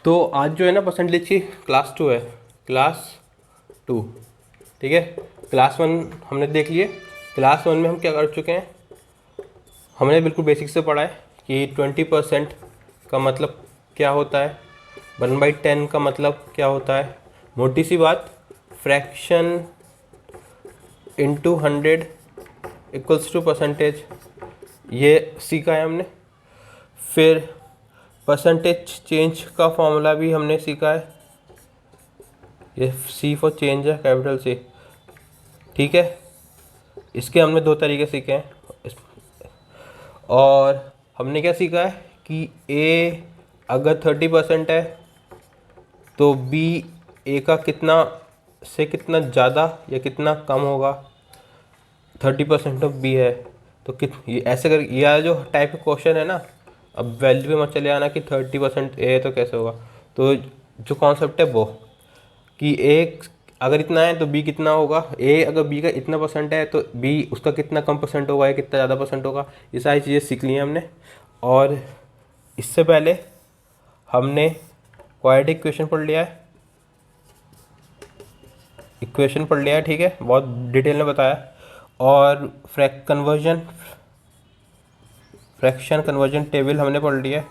तो आज जो है ना परसेंटेज की क्लास 2 है, क्लास 2। ठीक है, क्लास 1 हमने देख लिए। क्लास 1 में हम क्या कर चुके हैं, हमने बिल्कुल बेसिक से पढ़ा है कि 20% का मतलब क्या होता है, 1/10 का मतलब क्या होता है। मोटी सी बात, fraction into 100 equals to percentage, ये सीखा है हमने। फिर परसेंटेज चेंज का फॉर्मूला भी हमने सीखा है, ये सी फॉर चेंज है, कैपिटल सी। ठीक है, इसके हमने दो तरीके सीखे हैं। और हमने क्या सीखा है कि ए अगर 30% है तो बी ए का कितना से कितना ज़्यादा या कितना कम होगा। 30% ऑफ बी है तो ये ऐसे कर, यह जो टाइप का क्वेश्चन है ना, अब वैल्यू में मत चले आना कि 30% ए है तो कैसे होगा। तो जो कॉन्सेप्ट है वो कि ए अगर इतना है तो बी कितना होगा, ए अगर बी का इतना परसेंट है तो बी उसका कितना कम परसेंट होगा या कितना ज़्यादा परसेंट होगा। ये सारी चीज़ें सीख ली हैं हमने। और इससे पहले हमने क्वाड्रेटिक इक्वेशन पढ़ लिया है, ठीक है, बहुत डिटेल में बताया। और फ्रैक्शन कन्वर्जन टेबल हमने पढ़ लिया है,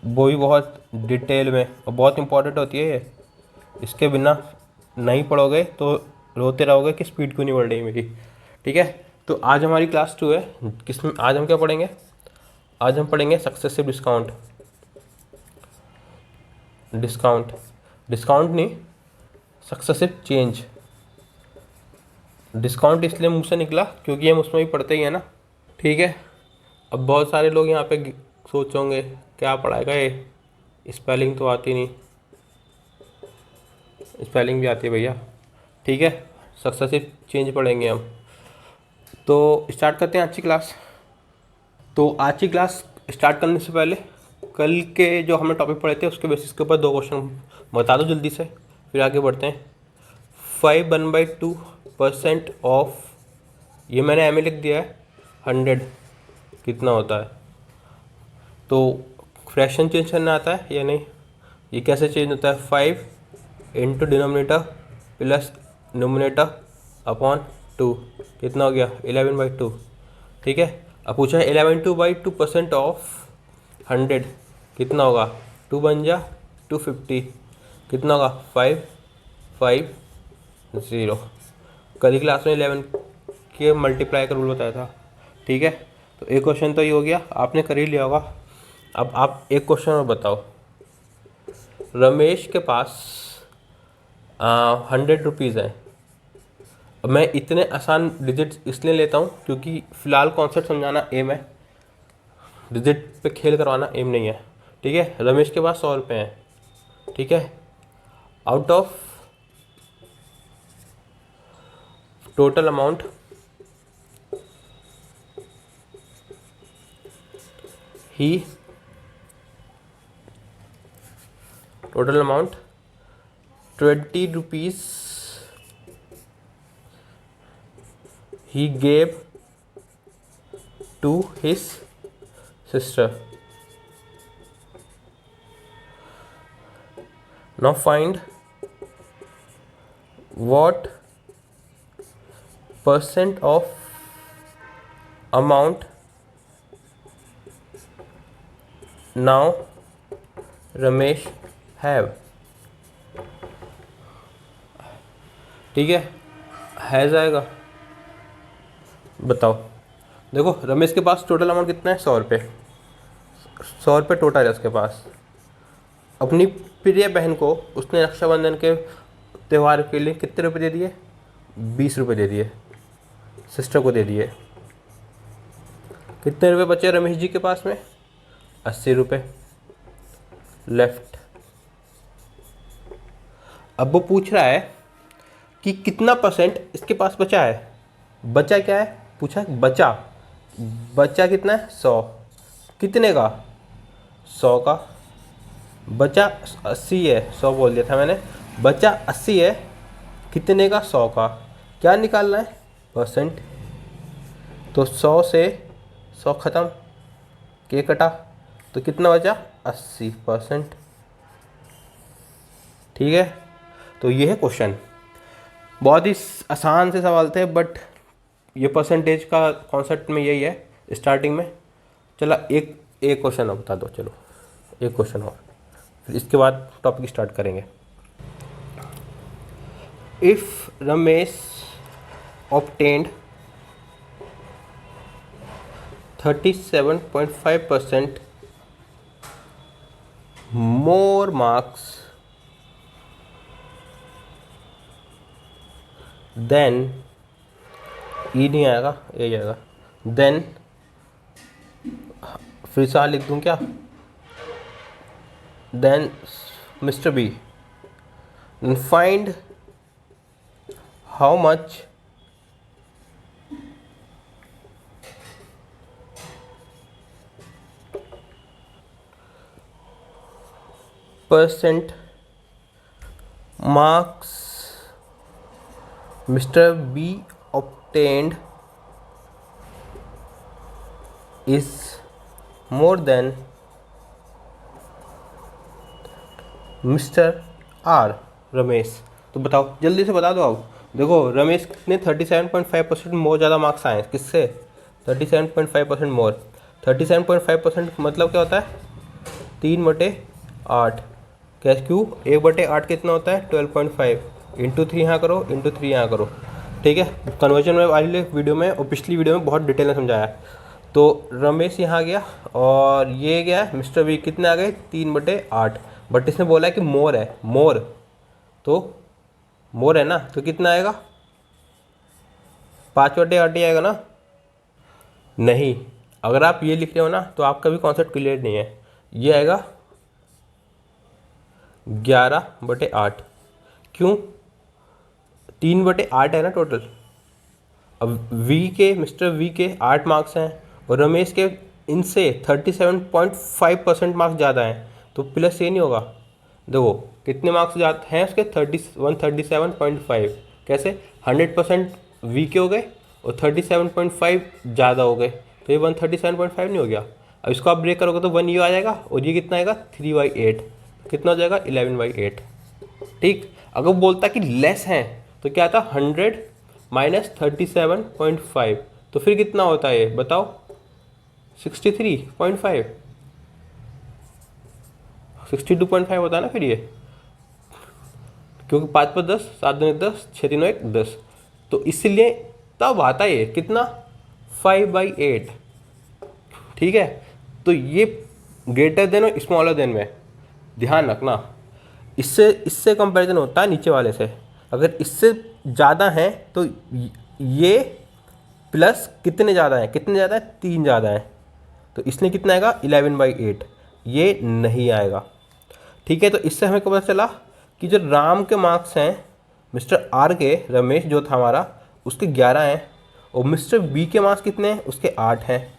वो भी बहुत डिटेल में, और बहुत इंपॉर्टेंट होती है ये। इसके बिना नहीं पढ़ोगे तो रोते रहोगे कि स्पीड क्यों नहीं बढ़ रही मेरी। ठीक है, तो आज हमारी क्लास 2 है, किसमें आज हम क्या पढ़ेंगे, आज हम पढ़ेंगे सक्सेसिव डिस्काउंट। डिस्काउंट नहीं, सक्सेसिव चेंज। डिस्काउंट इसलिए मुंह से निकला क्योंकि हम उसमें भी पढ़ते ही हैं ना। ठीक है, अब बहुत सारे लोग यहाँ पे सोचोगे क्या पढ़ाएगा ये, स्पेलिंग तो आती नहीं। स्पेलिंग भी आती है भैया। ठीक है, सक्सेसिव चेंज पढ़ेंगे हम। तो स्टार्ट करते हैं आज की क्लास। तो आज की क्लास स्टार्ट करने से पहले कल के जो हमने टॉपिक पढ़े थे उसके बेसिस के ऊपर दो क्वेश्चन बता दो जल्दी से, फिर आगे बढ़ते हैं। 5/1/2% ऑफ, ये मैंने एम लिख दिया है, 100 कितना होता है। तो फ्रैक्शन चेंज करना आता है या नहीं, ये कैसे चेंज होता है, 5 into denominator plus nominator upon 2, कितना हो गया 11/2। ठीक है, अब पूछा है 11/2% ऑफ 100 कितना होगा, 2 बन जा 250, कितना होगा 550। कल की क्लास में 11 के मल्टीप्लाई का रूल बताया था। ठीक है, तो एक क्वेश्चन तो ये हो गया, आपने कर ही लिया होगा। अब आप एक क्वेश्चन और बताओ। रमेश के पास 100 रुपीज़ है। अब मैं इतने आसान डिजिट इसलिए लेता हूँ क्योंकि फ़िलहाल कॉन्सेप्ट समझाना एम है, डिजिट पे खेल करवाना एम नहीं है। ठीक है, रमेश के पास 100 रुपये हैं। ठीक है, out of total amount he total amount 20 rupees he gave to his sister. Now find what percent of amount now Ramesh have. ठीक है जाएगा, बताओ। देखो रमेश के पास टोटल अमाउंट कितना है, 100 रुपये। 100 रुपये टोटल है उसके पास। अपनी प्रिय बहन को उसने रक्षाबंधन के त्यौहार के लिए कितने रुपए दे दिए, 20 रुपये दे दिए, सिस्टर को दे दिए। कितने रुपए बचे रमेश जी के पास में, 80 रुपये लेफ्ट। अब वो पूछ रहा है कि कितना परसेंट इसके पास बचा है। बचा क्या है पूछा, बचा कितना है, 100। कितने का, 100 का। बचा 80 है, 100 बोल दिया था मैंने, बचा 80 है, कितने का, 100 का। क्या निकालना है, परसेंट। तो 100 से 100 ख़त्म, के कटा, तो कितना बचा 80%। ठीक है, तो ये है क्वेश्चन। बहुत ही आसान से सवाल थे, बट ये परसेंटेज का कॉन्सेप्ट में यही है स्टार्टिंग में। चला एक एक क्वेश्चन और बता दो, चलो एक क्वेश्चन और, फिर इसके बाद टॉपिक स्टार्ट करेंगे। If Ramesh obtained 37.5% more marks than, ई नहीं आएगा, ये आएगा, then, फिर से लिख दूँ क्या, then Mr. B, then find how much percent marks Mr. B obtained is more than Mr. R, Ramesh. तो बताओ, जल्दी से बता दो। अब देखो, रमेश ने 37.5% मोर ज़्यादा मार्क्स आए किससे, 37.5% मोर। 37.5% मतलब क्या होता है, 3/8। कैसे, क्यों, 1/8 कितना होता है, 12.5, इंटू 3 यहाँ करो, इंटू 3 यहाँ करो। ठीक है, कन्वर्जन में वाली वीडियो में और पिछली वीडियो में बहुत डिटेल में समझाया है। तो रमेश यहाँ गया और ये गया मिस्टर बी, कितने आ गए, 3/8। बट इसने बोला है कि मोर है, मोर, तो मोर है ना, तो कितना आएगा, 5/8 ही आएगा ना। नहीं, अगर आप ये लिख रहे हो ना तो आपका भी कॉन्सेप्ट क्लियर नहीं है। ये आएगा 11/8। क्यों, 3/8 है ना टोटल। अब वी के, मिस्टर वी के 8 मार्क्स हैं और रमेश के इनसे 37.5% मार्क्स ज़्यादा हैं, तो प्लस ये नहीं होगा। देखो कितने मार्क्स ज़्यादा हैं उसके, 137.5। कैसे, 100% वी के हो गए और 37.5 ज़्यादा हो गए, तो ये 137.5 नहीं हो गया। अब इसको आप ब्रेक करोगे तो 1 ये आ जाएगा और ये कितना आएगा, 3/8, कितना हो जाएगा, 11/8। ठीक, अगर बोलता कि लेस हैं तो क्या था, 100 माइनस 37.5, तो फिर कितना होता है ये बताओ, 63.5, 62.5 होता है ना फिर ये, क्योंकि 5 पर 10, 7 दूनी 10, 6 तीनों 1, 10, तो इसलिए तब आता है ये कितना, 5/8। ठीक है, तो ये ग्रेटर देन और स्मॉलर देन में ध्यान रखना। इससे इससे कंपैरिजन होता है नीचे वाले से। अगर इससे ज़्यादा है तो ये प्लस कितने ज़्यादा हैं, कितने ज़्यादा है, 3 ज़्यादा हैं, तो इसलिए कितना आएगा, 11/8, ये नहीं आएगा। ठीक है, तो इससे हमें पता चला कि जो राम के मार्क्स हैं मिस्टर आर के, रमेश जो था हमारा, उसके 11 हैं और मिस्टर बी के मार्क्स कितने हैं, उसके 8 हैं।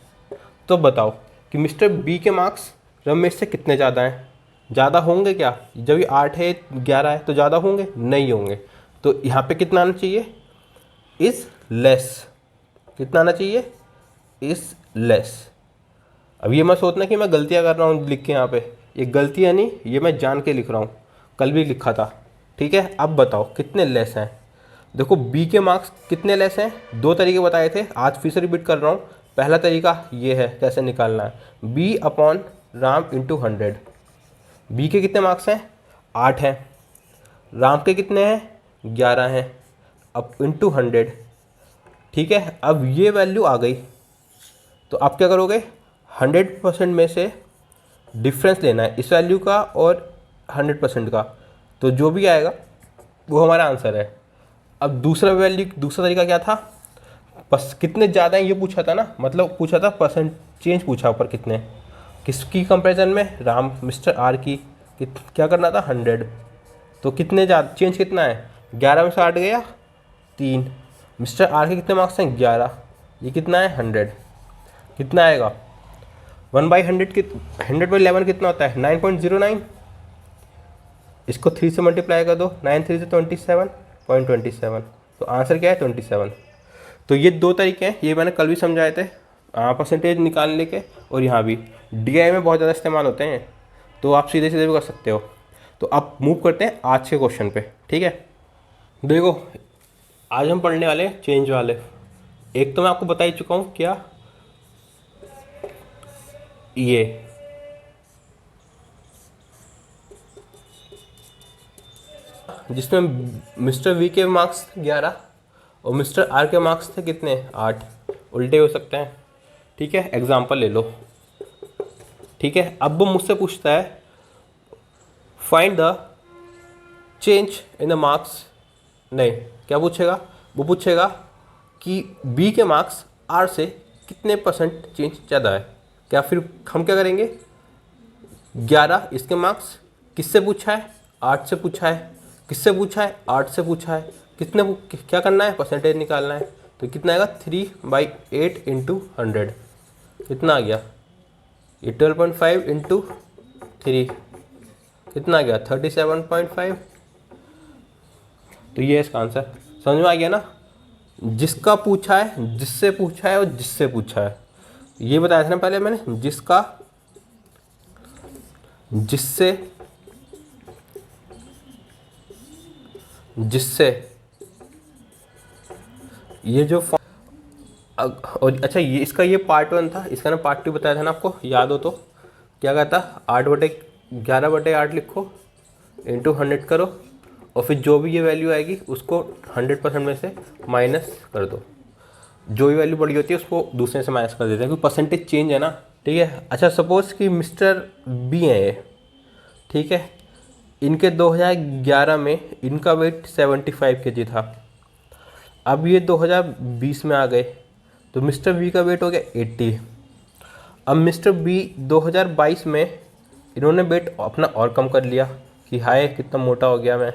तो बताओ कि मिस्टर बी के मार्क्स रमेश से कितने ज़्यादा हैं, ज़्यादा होंगे क्या, जब ये 8 है 11 है तो ज़्यादा होंगे, नहीं होंगे। तो यहाँ पे कितना आना चाहिए, इज़ लेस, कितना आना चाहिए, इज़ लेस। अब ये मत सोचना कि मैं गलतियाँ कर रहा हूँ लिख के, यहाँ पे ये गलतियाँ नहीं, ये मैं जान के लिख रहा हूँ, कल भी लिखा था। ठीक है, अब बताओ कितने लेस हैं। देखो बी के मार्क्स कितने लेस हैं, 2 तरीके बताए थे, आज फिर से रिपीट कर रहा हूँ। पहला तरीका ये है कैसे निकालना है, बी अपॉन राम इंटू 100। बी के कितने मार्क्स हैं, 8 हैं, राम के कितने हैं, 11 हैं, अब इंटू 100। ठीक है, अब ये वैल्यू आ गई, तो आप क्या करोगे, 100% में से डिफरेंस लेना है इस वैल्यू का और 100% का, तो जो भी आएगा वो हमारा आंसर है। अब दूसरा वैल्यू, दूसरा तरीका क्या था, बस कितने ज़्यादा हैं ये पूछा था ना, मतलब पूछा था परसेंट चेंज पूछा ऊपर, कितने, किसकी कंपैरिजन में, राम मिस्टर आर की, क्या करना था, 100, तो कितने ज़्यादा चेंज कितना है, 11 में से 8 गया 3, मिस्टर आर के कितने मार्क्स हैं, 11, ये कितना है, 100, कितना आएगा, 1/100 की 100/11 कितना होता है, 9.09। इसको 3 से मल्टीप्लाई कर दो, 9 3 से 27.27, तो आंसर क्या है, 27। तो ये 2 तरीके हैं, ये मैंने कल भी समझाए थे, परसेंटेज निकालने के, और यहाँ भी DI में बहुत ज़्यादा इस्तेमाल होते हैं, तो आप सीधे सीधे भी कर सकते हो। तो अब मूव करते हैं आज के क्वेश्चन पे, ठीक है। देखो आज हम पढ़ने वाले हैं चेंज वाले। एक तो मैं आपको बता ही चुका हूँ क्या, ये जिसमें मिस्टर वी के मार्क्स 11 और मिस्टर आर के मार्क्स थे कितने, 8। उल्टे हो सकते हैं, ठीक है। एग्जाम्पल ले लो, ठीक है। अब वो मुझसे पूछता है find the change in the marks, नहीं क्या पूछेगा, वो पूछेगा कि बी के मार्क्स आर से कितने परसेंट चेंज ज़्यादा है। क्या फिर हम क्या करेंगे, 11 इसके मार्क्स किससे पूछा है, 8 से पूछा है, किससे पूछा है, 8 से पूछा है, कितने क्या करना है, परसेंटेज निकालना है। तो कितना आएगा 3/8 इंटू 100, कितना आ गया, ये 12.5 इंटू 3 कितना आ गया 37.5। तो ये है इसका आंसर। समझ में आ गया ना, जिसका पूछा है, जिससे पूछा है और जिससे पूछा है, ये बताया था ना पहले मैंने, जिसका, जिससे, जिससे, ये जो और अच्छा ये इसका ये पार्ट 1 था, इसका ना पार्ट 2 बताया था ना आपको, याद हो तो। क्या कहता, 8/11/8 लिखो, इंटू 100 करो, और फिर जो भी ये वैल्यू आएगी उसको 100% में से माइनस कर दो। जो भी वैल्यू बड़ी होती है उसको दूसरे से माइनस कर देते हैं, क्योंकि परसेंटेज चेंज है ना, ठीक है। अच्छा सपोज कि मिस्टर बी है ये, ठीक है, इनके 2011 में इनका वेट 75 kg था। अब ये 2020 में आ गए तो मिस्टर बी का वेट हो गया 80। अब मिस्टर बी 2022 में इन्होंने वेट अपना और कम कर लिया कि हाय कितना मोटा हो गया मैं,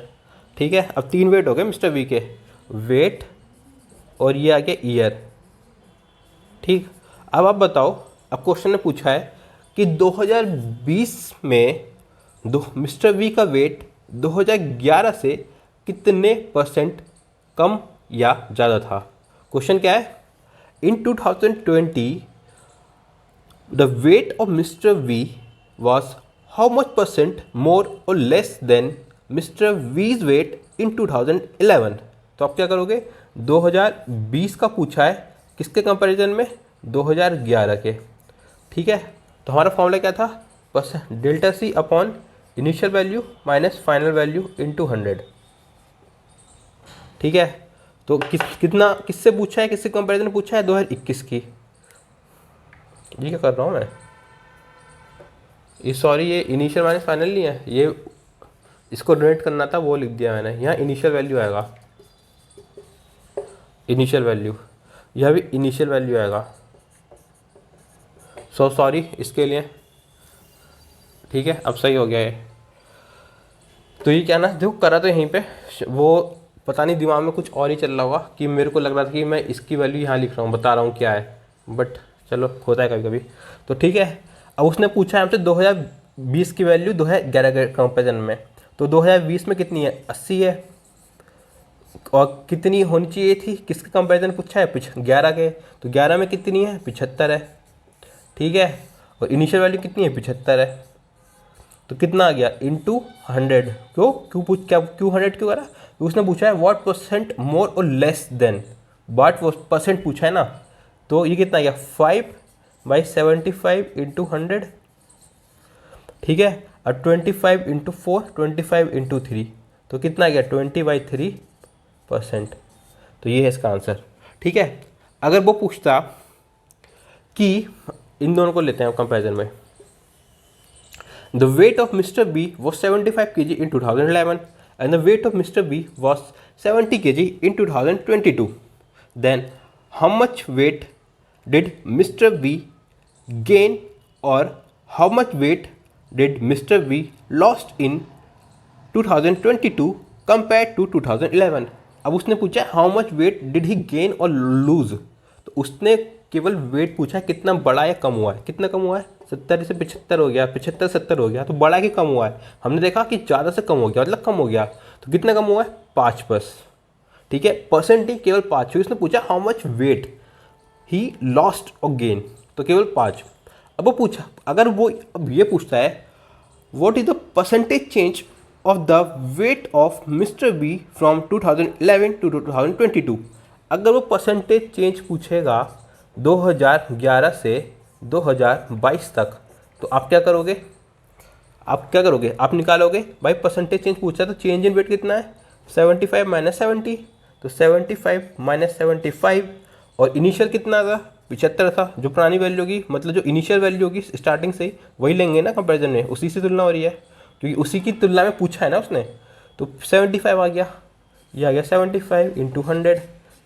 ठीक है। अब 3 वेट हो गए मिस्टर बी के, वेट और ये आ गया ईयर, ठीक। अब आप बताओ, अब क्वेश्चन ने पूछा है कि 2020 में मिस्टर वी का वेट 2011 से कितने परसेंट कम या ज़्यादा था। क्वेश्चन क्या है, in 2020 the weight of mister V was how much percent more और less than mister V's weight in 2011। तो आप क्या करोगे, 2020 का पूछा है किसके कंपैरिजन में, 2011 के, ठीक है। तो हमारा फॉर्मूला क्या था, बस delta C upon initial value minus final value into 100, ठीक है। तो कितना किससे पूछा है, किससे कंपैरिजन पूछा है, 2021 की। ये क्या कर रहा हूँ मैं, ये सॉरी ये इनिशियल माइनस फाइनल नहीं है, ये इसको डोनेट करना था वो लिख दिया मैंने। यहाँ इनिशियल वैल्यू आएगा, इनिशियल वैल्यू, यह भी इनिशियल वैल्यू आएगा। सो सॉरी इसके लिए, ठीक है। अब सही हो गया ये। तो ये क्या ना, जो करा तो यहीं पे, वो पता नहीं दिमाग में कुछ और ही चल रहा होगा कि मेरे को लग रहा था कि मैं इसकी वैल्यू यहाँ लिख रहा हूँ, बता रहा हूँ क्या है, बट चलो होता है कभी कभी। तो ठीक है, अब उसने पूछा है हमसे 2020 की वैल्यू 2011 के कंपेरिजन में। तो 2020 में कितनी है, 80 है, और कितनी होनी चाहिए थी, किसके कंपेरिजन पूछा है, 11 के। तो 11 में कितनी है, 75 है, ठीक है। और इनिशियल वैल्यू कितनी है, 75 है। तो कितना आ गया, इंटू 100। क्यों पूछ, क्या क्यों 100 क्यों करा, उसने पूछा है व्हाट परसेंट मोर और लेस देन, व्हाट परसेंट पूछा है ना। तो ये कितना आ गया, 5/75 इंटू 100, ठीक है। और 25 इंटू 4, 25 इंटू 3, तो कितना आ गया 20/3%। तो ये है इसका आंसर, ठीक है। अगर वो पूछता कि इन दोनों को लेते हैं कंपेरिजन में, the weight of Mr. B was 75 kg in 2011 and the weight of Mr. B was 70 kg in 2022. Then how much weight did Mr. B gain or how much weight did Mr. B lost in 2022 compared to 2011? अब उसने पूछा how much weight did he gain or lose, तो उसने केवल wait पूछा है कितना बड़ा या कम हुआ है। कितना कम हुआ है, 70 से 75 हो गया, 75 70 हो गया, तो बड़ा कि कम हुआ है। हमने देखा कि ज़्यादा से कम हो गया, मतलब कम हो गया। तो कितना कम हुआ है, 5 बस, ठीक है। परसेंट ही केवल 5। इसने पूछा how much weight he lost और गेन, तो केवल 5। अब वो पूछा, अगर वो अब ये पूछता है what is the percentage change of the weight of mister B from 2011 to 2022। अगर वो परसेंटेज चेंज पूछेगा 2011 से 2022 तक, तो आप क्या करोगे? आप निकालोगे भाई, परसेंटेज चेंज पूछा तो चेंज इन वेट कितना है? 75 माइनस 70, तो 75 माइनस 75, और इनिशियल कितना था? 75 था। जो पुरानी वैल्यू होगी, मतलब जो इनिशियल वैल्यू होगी स्टार्टिंग से ही, वही लेंगे ना कंपैरिजन में, उसी से तुलना हो रही है क्योंकि उसी की तुलना में पूछा है ना उसने। तो 75 आ गया, ये आ गया 75 इंटू 100।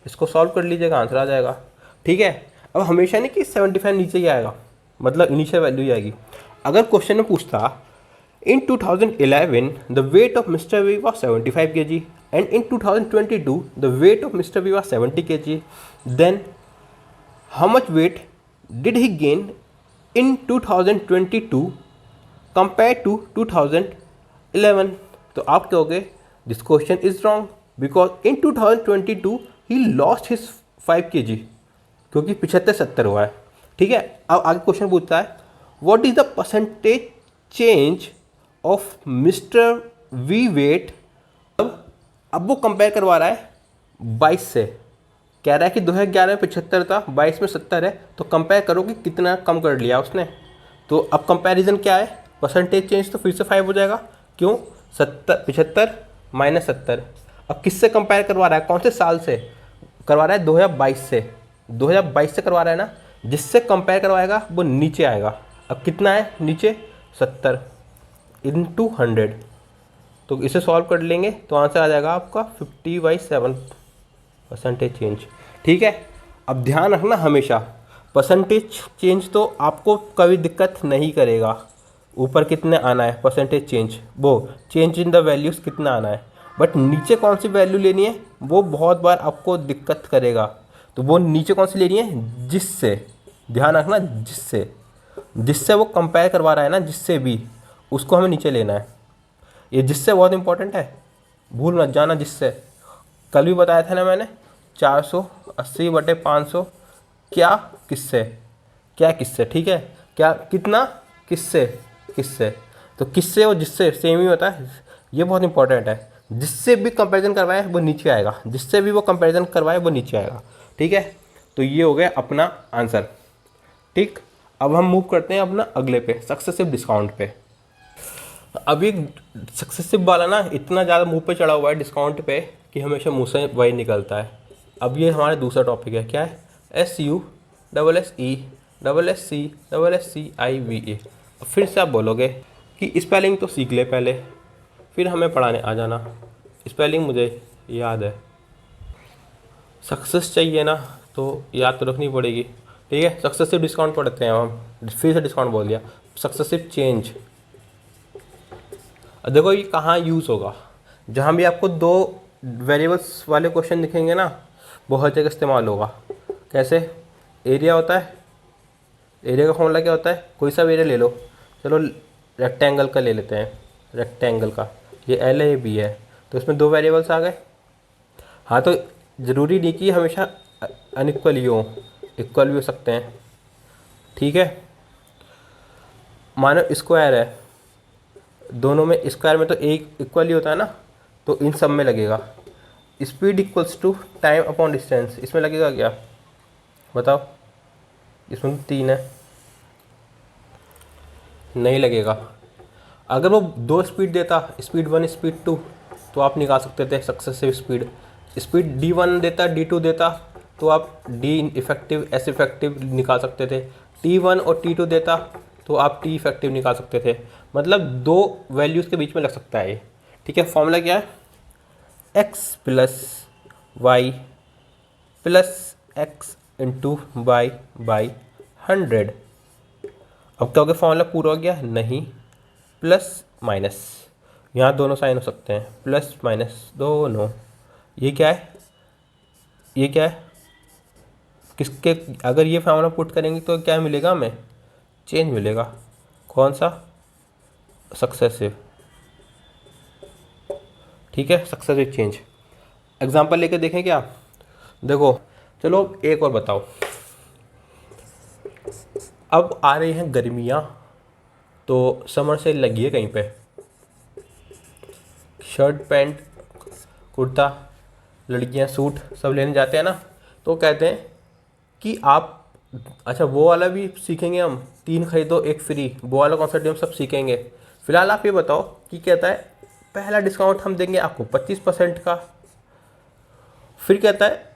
इसको सॉल्व कर लीजिएगा, आंसर आ जाएगा। ठीक है, अब हमेशा नहीं कि 75 नीचे ही आएगा, मतलब इनिशियल वैल्यू ही आएगी। अगर क्वेश्चन में पूछता in 2011 the weight of Mr. V was 75 kg and in 2022 the weight of Mr. V was 70 kg, then how much weight did he gain in 2022 compared to 2011? तो आप कहोगे this question is wrong because in 2022 he lost his 5 kg, क्योंकि 75-70 हुआ है। ठीक है, अब आगे क्वेश्चन पूछता है what is the percentage change of mister V weight. अब वो कंपेयर करवा रहा है 22 से, कह रहा है कि 2011 में 75 था, 22 में 70 है, तो कंपेयर करो कि कितना कम कर लिया उसने। तो अब कंपैरिजन क्या है? परसेंटेज चेंज तो फिर से 5 हो जाएगा। क्यों? 75 माइनस 70। अब किससे कंपेयर करवा रहा है? कौन से साल से करवा रहा है? 2022 से। 2022 से करवा रहा है ना, जिससे कंपेयर करवाएगा वो नीचे आएगा। अब कितना है नीचे? 70 इंटू 100। तो इसे सॉल्व कर लेंगे तो आंसर आ जाएगा आपका 50/7 परसेंटेज चेंज। ठीक है, अब ध्यान रखना हमेशा परसेंटेज चेंज तो आपको कभी दिक्कत नहीं करेगा। ऊपर कितने आना है परसेंटेज चेंज, वो चेंज इन द वैल्यूज़ कितना आना है, बट नीचे कौन सी वैल्यू लेनी है वो बहुत बार आपको दिक्कत करेगा। तो वो नीचे कौन सी लेनी है? जिससे, ध्यान रखना, जिससे वो कंपेयर करवा रहा है ना, जिससे भी, उसको हमें नीचे लेना है। ये जिससे बहुत इंपॉर्टेंट है, भूल मत जाना। जिससे कल भी बताया था ना मैंने, 480/500 क्या किससे। ठीक है, क्या कितना किससे, तो किससे और जिससे सेम ही होता है। ये बहुत इंपॉर्टेंट है। जिससे भी कंपैरिजन करवाए वो नीचे आएगा, जिससे भी वो कंपैरिजन करवाए वो नीचे आएगा। ठीक है, तो ये हो गया अपना आंसर। ठीक, अब हम मूव करते हैं अपना अगले पे, सक्सेसिव डिस्काउंट पे। अब ये सक्सेसिव वाला ना इतना ज़्यादा मुंह पे चढ़ा हुआ है डिस्काउंट पे कि हमेशा मुंह से वही निकलता है। अब ये हमारा दूसरा टॉपिक है, क्या है? SUSSE अब फिर से आप बोलोगे कि स्पेलिंग तो सीख ले पहले, फिर हमें पढ़ाने आ जाना। स्पेलिंग मुझे याद है, सक्सेस चाहिए ना तो याद तो रखनी पड़ेगी। ठीक है, सक्सेसिव डिस्काउंट पढ़ते हैं हम, फिर से डिस्काउंट बोल दिया। सक्सेसिव चेंज, देखो ये कहाँ यूज़ होगा? जहाँ भी आपको 2 वेरिएबल्स वाले क्वेश्चन दिखेंगे ना, बहुत जगह इस्तेमाल होगा। कैसे? एरिया होता है, एरिया का फॉर्मूला क्या होता है? कोई सा भी एरिया ले लो, चलो रेक्टेंगल का ले लेते हैं, रेक्टेंगल का, ये एल है ये बी है, तो इसमें 2 वेरिएबल्स आ गए। हाँ, तो ज़रूरी नहीं कि हमेशा अनइक्वल ही हो, इक्वल भी हो सकते हैं। ठीक है, मानो स्क्वायर है, दोनों में स्क्वायर में तो एक इक्वल ही होता है ना, तो इन सब में लगेगा speed equals to time upon distance. इसमें लगेगा क्या बताओ? इसमें 3 है, नहीं लगेगा। अगर वो 2 स्पीड देता, स्पीड 1 स्पीड 2, तो आप निकाल सकते थे सक्सेसिव स्पीड। स्पीड D1 देता, D2 देता, तो आप D इफेक्टिव S इफेक्टिव निकाल सकते थे। T1 और T2 देता तो आप T इफेक्टिव निकाल सकते थे। मतलब 2 वैल्यूज़ के बीच में लग सकता है ये। ठीक है, फॉर्मूला क्या है? x plus Y plus X into Y by 100। अब क्या हो गया? फॉर्मूला पूरा हो गया? नहीं, प्लस माइनस, यहाँ दोनों साइन हो सकते हैं, प्लस माइनस दोनों। ये क्या है? ये क्या है? किसके, अगर ये फॉर्मूला पुट करेंगे तो क्या मिलेगा हमें? चेंज मिलेगा। कौन सा? सक्सेसिव। ठीक है, सक्सेसिव चेंज। एग्जांपल लेके देखें क्या? देखो, चलो एक और बताओ। अब आ रही हैं गर्मियाँ, तो समर सेल लगी है कहीं पे, शर्ट पैंट कुर्ता, लड़कियां सूट सब लेने जाते हैं ना, तो कहते हैं कि आप, अच्छा वो वाला भी सीखेंगे हम, 3 खरीदो 1 फ्री, वो वाला कॉन्सेप्ट हम सब सीखेंगे। फिलहाल आप ये बताओ कि कहता है पहला डिस्काउंट हम देंगे आपको 25% का, फिर कहता है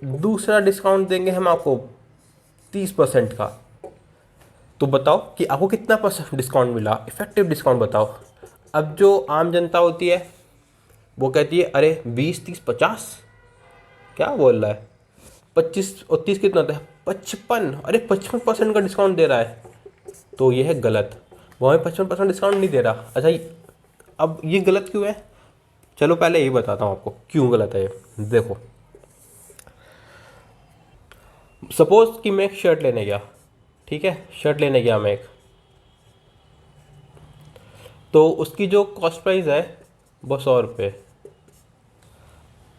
दूसरा डिस्काउंट देंगे हम आपको 30% का। तो बताओ कि आपको कितना % डिस्काउंट मिला, इफेक्टिव डिस्काउंट बताओ। अब जो आम जनता होती है वो कहती है अरे 20 30 50 क्या बोल रहा है, 25 और 30 कितना होता है 55, अरे 55% का डिस्काउंट दे रहा है। तो ये है गलत, वो हमें 55% डिस्काउंट नहीं दे रहा। अच्छा अब ये गलत क्यों है, चलो पहले यही बताता हूँ आपको क्यों गलत है ये। देखो सपोज कि मैं एक शर्ट लेने गया, ठीक है, शर्ट लेने गया मैं एक, तो उसकी जो कॉस्ट प्राइस है वो 100 रुपये।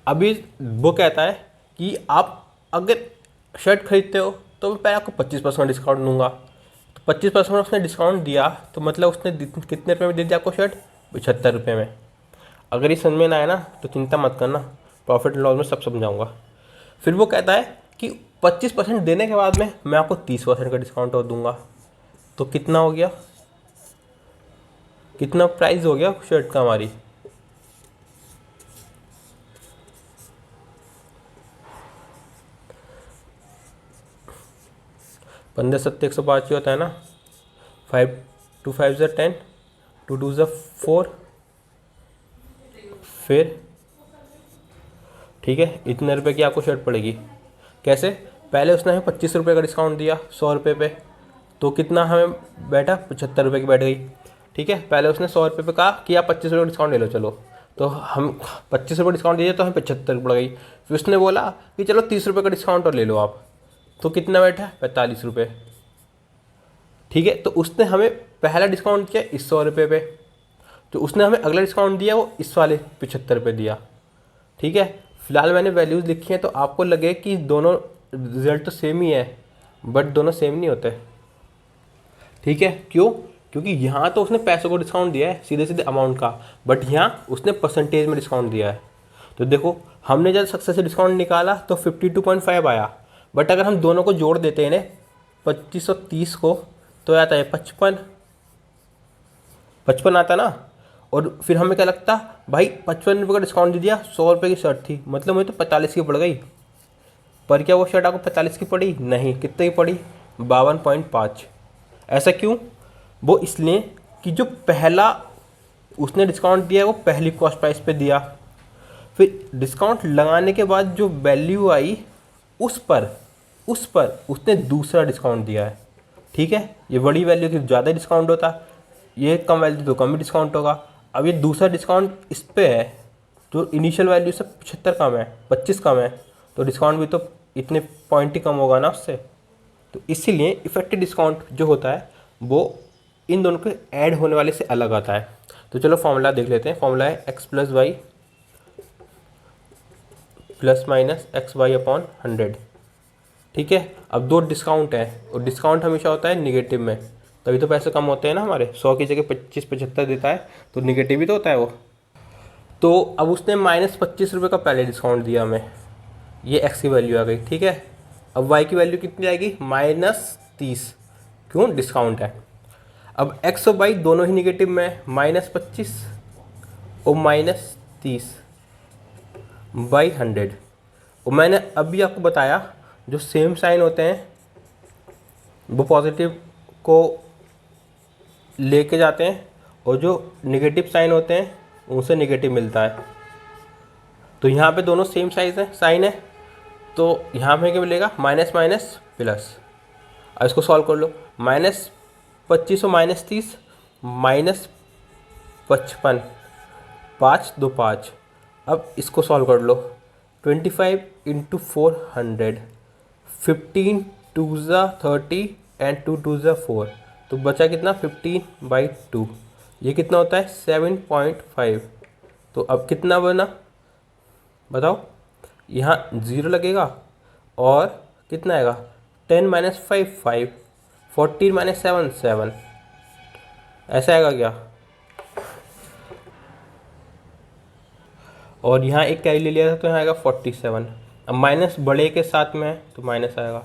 अभी वो कहता है कि आप अगर शर्ट खरीदते हो तो मैं पहले आपको 25% डिस्काउंट दूंगा। तो 25% उसने डिस्काउंट दिया तो मतलब उसने कितने रुपये में दे दिया आपको शर्ट, 75 रुपये में। अगर ये समझ में ना आए ना तो चिंता मत करना, प्रॉफिट एंड लॉस में सब समझाऊंगा। फिर वो कहता है कि 25% देने के बाद में मैं आपको 30% का डिस्काउंट और दूंगा। तो कितना हो गया, कितना प्राइस हो गया शर्ट का हमारी, 15 7 105 ही होता है ना, 5 2 5 ज़ा 10, 2 2 ज़ा 4, फिर ठीक है इतने रुपए की आपको शर्ट पड़ेगी। कैसे, पहले उसने हमें 25 रुपये का डिस्काउंट दिया 100 रुपये पे, तो कितना हमें बैठा 75 रुपये की बैठ गई। ठीक है, पहले उसने 100 रुपये पे कहा कि आप 25 रुपये डिस्काउंट ले लो, चलो तो हम 25 रुपये डिस्काउंट दीजिए तो हमें 75 पड़ गई। फिर उसने बोला कि चलो 30 रुपये का डिस्काउंट और ले लो आप, तो कितना बैठा 45 रुपये। ठीक है, तो उसने हमें पहला डिस्काउंट किया इस 100 रुपये पे, तो उसने हमें अगला डिस्काउंट दिया वो इस वाले 75 रुपये दिया। ठीक है, फिलहाल मैंने वैल्यूज़ लिखी हैं तो आपको लगे कि दोनों रिजल्ट तो सेम ही है, बट दोनों सेम नहीं होते। ठीक है, क्यों, क्योंकि यहाँ तो उसने पैसों को डिस्काउंट दिया है सीधे सीधे अमाउंट का, बट यहाँ उसने परसेंटेज में डिस्काउंट दिया है। तो देखो हमने जब सक्सेस से डिस्काउंट निकाला तो 52.5 आया, बट अगर हम दोनों को जोड़ देते हैं ना 25 और 30 को, तो आता है 55 आता ना। और फिर हमें क्या लगता भाई 55 रुपये का डिस्काउंट दे दिया, 100 रुपये की शर्ट थी, मतलब मुझे तो 45 की पड़ गई। पर क्या वो शर्ट आपको 45 की पड़ी, नहीं, कितने की पड़ी 52.5। ऐसा क्यों, वो इसलिए कि जो पहला उसने डिस्काउंट दिया वो पहली कॉस्ट प्राइस पे दिया, फिर डिस्काउंट लगाने के बाद जो वैल्यू आई उस पर उसने दूसरा डिस्काउंट दिया है। ठीक है, ये बड़ी वैल्यू की ज़्यादा डिस्काउंट होता, ये कम वैल्यू तो कम ही डिस्काउंट होगा। अब ये दूसरा डिस्काउंट इस पे है, जो इनिशियल वैल्यू से 75 कम है, 25 कम है, तो डिस्काउंट भी तो इतने पॉइंट ही कम होगा ना उससे। तो इसीलिए इफेक्टिव डिस्काउंट जो होता है वो इन दोनों के ऐड होने वाले से अलग आता है। तो चलो फॉर्मूला देख लेते हैं। फॉर्मूला है x + y ± xy/100। ठीक है, अब दो डिस्काउंट है और डिस्काउंट हमेशा होता है निगेटिव में, तभी तो पैसे कम होते हैं ना हमारे। 100 की जगह 25 75 देता है तो निगेटिव ही तो होता है वो। तो अब उसने -25 रुपये का पहले डिस्काउंट दिया हमें, ये x की वैल्यू आ गई। ठीक है, अब y की वैल्यू कितनी आएगी -30, क्यों, डिस्काउंट है। अब x और y दोनों ही निगेटिव में है, -25 और -30/100। और मैंने अभी आपको बताया जो सेम साइन होते हैं वो पॉजिटिव को लेके जाते हैं और जो नेगेटिव साइन होते हैं उनसे नेगेटिव मिलता है। तो यहाँ पे दोनों सेम साइज है, साइन है, तो यहाँ पे क्या मिलेगा माइनस माइनस प्लस। अब इसको सॉल्व कर लो, -25 और -30 -55, 5 2 5। अब इसको सॉल्व कर लो, 25 × 400, 15 2 ज़ा 30 एंड 2 2 ज़ा 4, तो बचा कितना 15/2। ये कितना होता है 7.5। तो अब कितना बना बताओ, यहाँ 0 लगेगा और कितना आएगा 10 - 5 5, 14 - 7 7, ऐसा आएगा क्या। और यहाँ एक कैरी ले लिया था तो यहाँ आएगा 47। अब माइनस बड़े के साथ में है तो माइनस आएगा,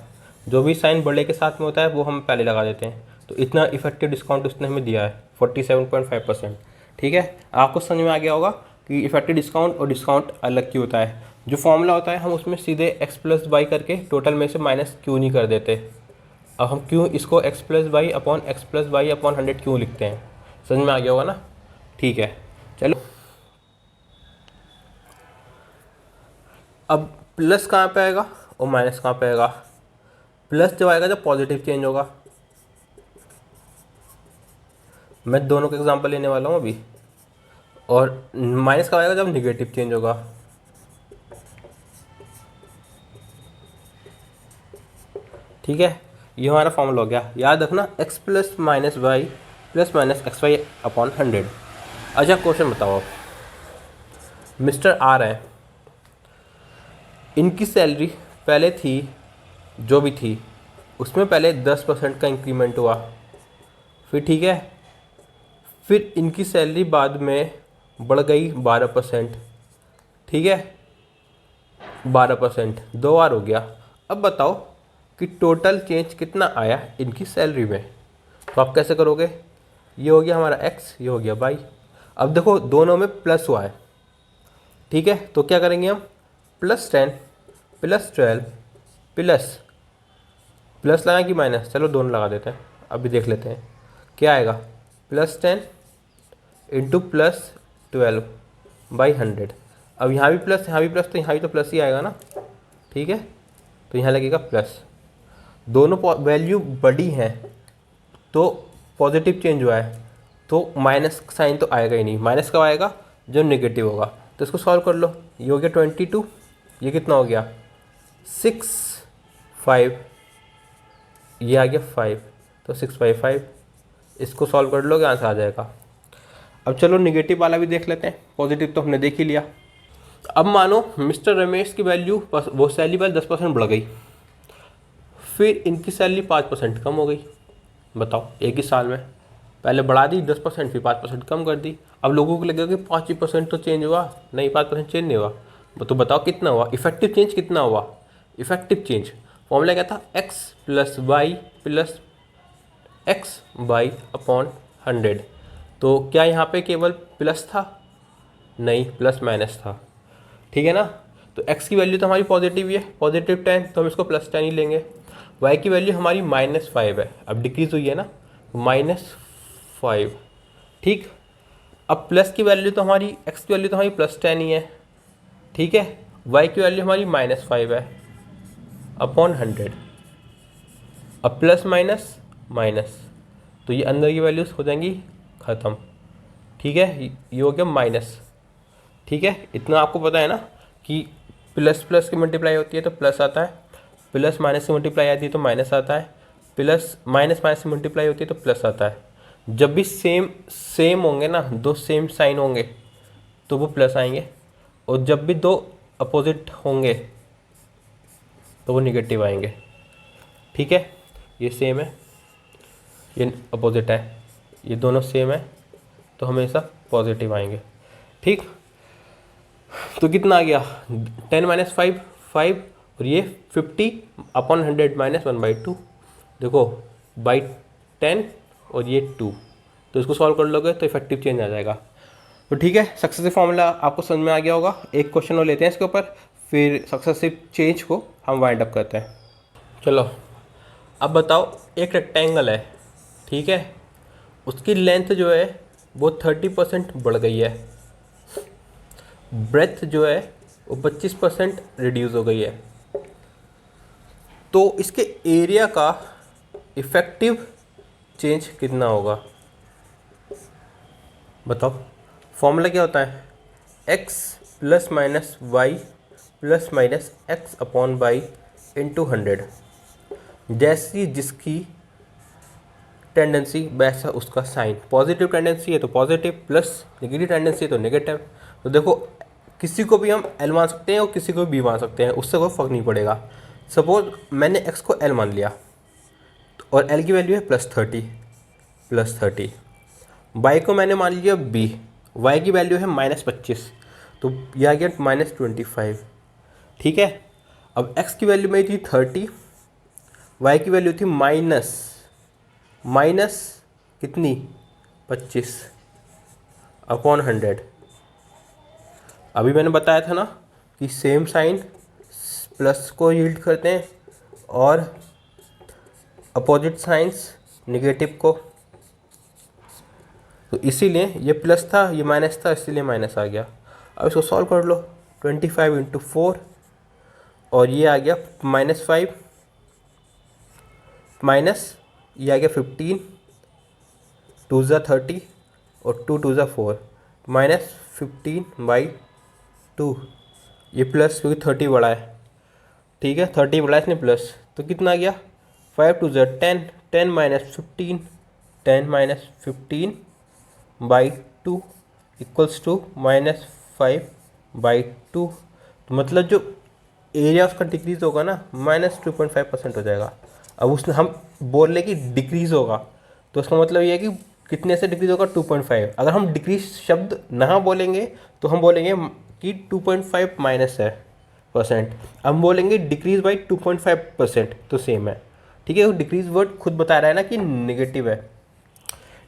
जो भी साइन बड़े के साथ में होता है वो हम पहले लगा देते हैं। तो इतना इफेक्टिव डिस्काउंट उसने हमें दिया है 47.5%। ठीक है, आपको समझ में आ गया होगा कि इफेक्टिव डिस्काउंट और डिस्काउंट अलग क्यों होता है। जो फॉर्मूला होता है हम उसमें सीधे x प्लस वाई करके टोटल में से माइनस क्यों नहीं कर देते। अब हम क्यों इसको x प्लस वाई अपॉन 100 क्यों लिखते हैं, समझ में आ गया होगा ना। ठीक है, चलो अब प्लस कहाँ पे आएगा और माइनस कहाँ पे आएगा। प्लस जब आएगा जब पॉजिटिव चेंज होगा, मैं दोनों का एग्जांपल लेने वाला हूँ अभी। और माइनस कब आएगा जब निगेटिव चेंज होगा। ठीक है, ये हमारा फॉर्मूला हो गया, याद रखना x plus minus minus X Y upon 100। अच्छा क्वेश्चन बताओ, मिस्टर आर है, इनकी सैलरी पहले थी जो भी थी उसमें पहले 10% का इंक्रीमेंट हुआ, फिर ठीक है, फिर इनकी सैलरी बाद में बढ़ गई 12%। ठीक है, 12% 2 बार हो गया। अब बताओ कि टोटल चेंज कितना आया इनकी सैलरी में। तो आप कैसे करोगे, ये हो गया हमारा x, ये हो गया y। अब देखो दोनों में प्लस हुआ है। ठीक है, तो क्या करेंगे हम, +10 +12 प्लस प्लस लगाएं कि माइनस, चलो दोनों लगा देते हैं, अभी देख लेते हैं क्या आएगा। +10 इंटू +12 बाई 100। अब यहाँ भी प्लस यहाँ भी प्लस, तो यहाँ भी तो प्लस ही आएगा ना। ठीक है, तो यहाँ लगेगा प्लस, दोनों वैल्यू बड़ी हैं तो पॉजिटिव चेंज हुआ है, तो माइनस साइन तो आएगा ही नहीं। माइनस कब आएगा, जो नेगेटिव होगा। तो इसको सॉल्व कर लो, ये हो गया 22, ये कितना हो गया 6 5, ये आ गया 5, तो 6/5। इसको सॉल्व कर लोगे आंसर आ जाएगा। अब चलो निगेटिव वाला भी देख लेते हैं, पॉजिटिव तो हमने देख ही लिया। अब मानो मिस्टर रमेश की वैल्यू वो सैलरी वाली 10% बढ़ गई, फिर इनकी सैलरी 5% कम हो गई। बताओ एक ही साल में, पहले बढ़ा दी 10%, फिर 5% कम कर दी। अब लोगों को लगेगा कि 5% तो चेंज हुआ, नहीं 5% चेंज नहीं हुआ। तो बताओ कितना हुआ, इफेक्टिव चेंज कितना हुआ। इफेक्टिव चेंज फॉर्मूला क्या था, x प्लस वाई अपॉन 100। तो क्या यहाँ पे केवल प्लस था, नहीं प्लस माइनस था। ठीक है ना, तो x की वैल्यू तो हमारी पॉजिटिव ही है, +10, तो हम इसको +10 ही लेंगे। y की वैल्यू हमारी -5 है, अब डिक्रीज हुई है ना, -5। ठीक, अब प्लस की वैल्यू तो हमारी x की वैल्यू तो हमारी +10 ही है। ठीक है, y की वैल्यू हमारी -5 है अपॉन 100। अब प्लस माइनस माइनस, तो ये अंदर की वैल्यूज हो जाएंगी ख़त्म। ठीक है, ये हो गया माइनस। ठीक है, इतना आपको पता है ना कि प्लस प्लस की मल्टीप्लाई होती है तो प्लस आता है, प्लस माइनस की मल्टीप्लाई आती है तो माइनस आता है, प्लस माइनस माइनस की मल्टीप्लाई होती है तो प्लस आता है। जब भी सेम होंगे ना, दो सेम साइन होंगे तो वो प्लस आएंगे, और जब भी दो अपोजिट होंगे तो वो निगेटिव आएंगे। ठीक है, ये सेम है, ये अपोजिट है, ये दोनों सेम है तो हमेशा पॉजिटिव आएंगे। ठीक, तो कितना आ गया 10 - 5 5, और ये 50 अपॉन 100 -1/2। देखो बाई 10 और ये 2, तो इसको सॉल्व कर लोगे तो इफेक्टिव चेंज आ जाएगा। तो ठीक है, सक्सेसिव फॉर्मूला आपको समझ में आ गया होगा। एक क्वेश्चन और लेते हैं इसके ऊपर, फिर सक्सेसिव चेंज को हम वाइंड अप करते हैं। चलो अब बताओ, एक रेक्टेंगल है, ठीक है, उसकी लेंथ जो है वो 30% बढ़ गई है, ब्रेथ जो है वो 25% रिड्यूस हो गई है। तो इसके एरिया का इफेक्टिव चेंज कितना होगा, बताओ। फॉर्मूला क्या होता है, x plus minus Y plus minus X upon Y into 100। जैसी जिसकी टेंडेंसी वैसा उसका साइन, पॉजिटिव टेंडेंसी है तो पॉजिटिव, प्लस नेगेटिव टेंडेंसी है तो नेगेटिव। तो देखो किसी को भी हम एल मान सकते हैं और किसी को भी मान सकते हैं, उससे कोई फ़र्क नहीं पड़ेगा। सपोज मैंने एक्स को एल मान लिया और एल की वैल्यू है +30, वाई को मैंने मान लिया बी, वाई की वैल्यू है -25, तो ये आ गया -25। ठीक है, अब x की वैल्यू मेरी थी 30, y की वैल्यू थी माइनस कितनी 25/100। अभी मैंने बताया था ना कि सेम साइन प्लस को यील्ड करते हैं और अपोजिट साइंस निगेटिव को, तो इसीलिए ये प्लस था ये माइनस था, इसीलिए माइनस आ गया। अब इसको सॉल्व कर लो, 25 × 4 और ये आ गया -5 माइनस ये आ गया 15, 2 ज़ा 30 और 2 2 ज़ा 4, -15/2। ये प्लस क्योंकि 30 बड़ा है, ठीक है 30 बड़ा है इसने प्लस, तो कितना आ गया 5 2 ज़ा 10, 10 -15, 10 -15/2 इक्वल्स टू -5/2। तो मतलब जो एरिया उसका डिक्रीज़ होगा ना -2.5% हो जाएगा। अब उसने हम बोल रहे कि डिक्रीज़ होगा, तो उसका मतलब ये है कि कितने से डिक्रीज़ होगा 2.5। अगर हम डिक्रीज शब्द ना बोलेंगे तो हम बोलेंगे कि 2.5 माइनस है %। हम बोलेंगे डिक्रीज बाई 2.5% तो सेम है, ठीक है। वो डिक्रीज वर्ड खुद बता रहा है ना कि नेगेटिव है,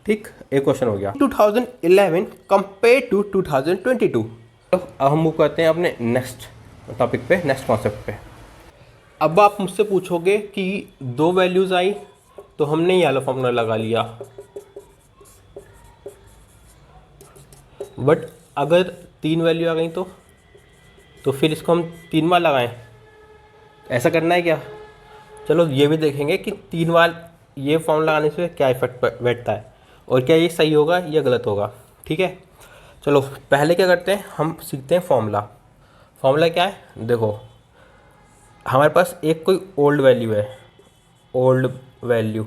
ठीक। एक क्वेश्चन हो गया 2011 कंपेयर टू 2022। तो अब हम मूव करते हैं अपने नेक्स्ट टॉपिक पे, नेक्स्ट कॉन्सेप्ट पे। अब आप मुझसे पूछोगे कि 2 वैल्यूज़ आई तो हमने ये वाला फॉर्मूला लगा लिया, बट अगर 3 वैल्यू आ गई तो फिर इसको हम 3 बार लगाएं, ऐसा करना है क्या? चलो ये भी देखेंगे कि 3 बार ये फॉर्मूला लगाने से क्या इफेक्ट बैठता है और क्या ये सही होगा या गलत होगा, ठीक है। चलो पहले क्या करते हैं, हम सीखते हैं फॉर्मूला। फॉर्मूला क्या है, देखो हमारे पास एक कोई ओल्ड वैल्यू है, ओल्ड वैल्यू,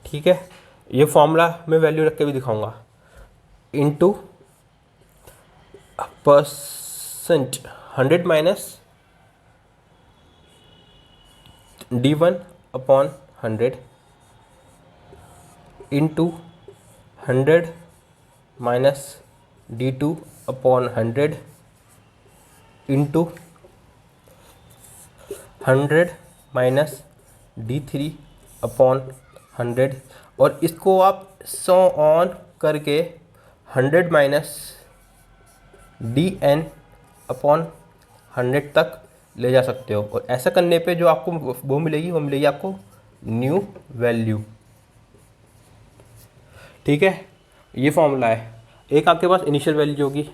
ठीक है। ये फॉर्मूला मैं वैल्यू रख के भी दिखाऊंगा, into percent 100 minus d1/100 into 100 minus d2/100 into 100 minus d3/100 और इसको आप सो ऑन करके 100 माइनस dn/100 तक ले जा सकते हो। और ऐसा करने पे जो आपको वो मिलेगी आपको न्यू वैल्यू, ठीक है। ये फॉर्मूला है। एक आपके पास इनिशियल वैल्यू जो होगी,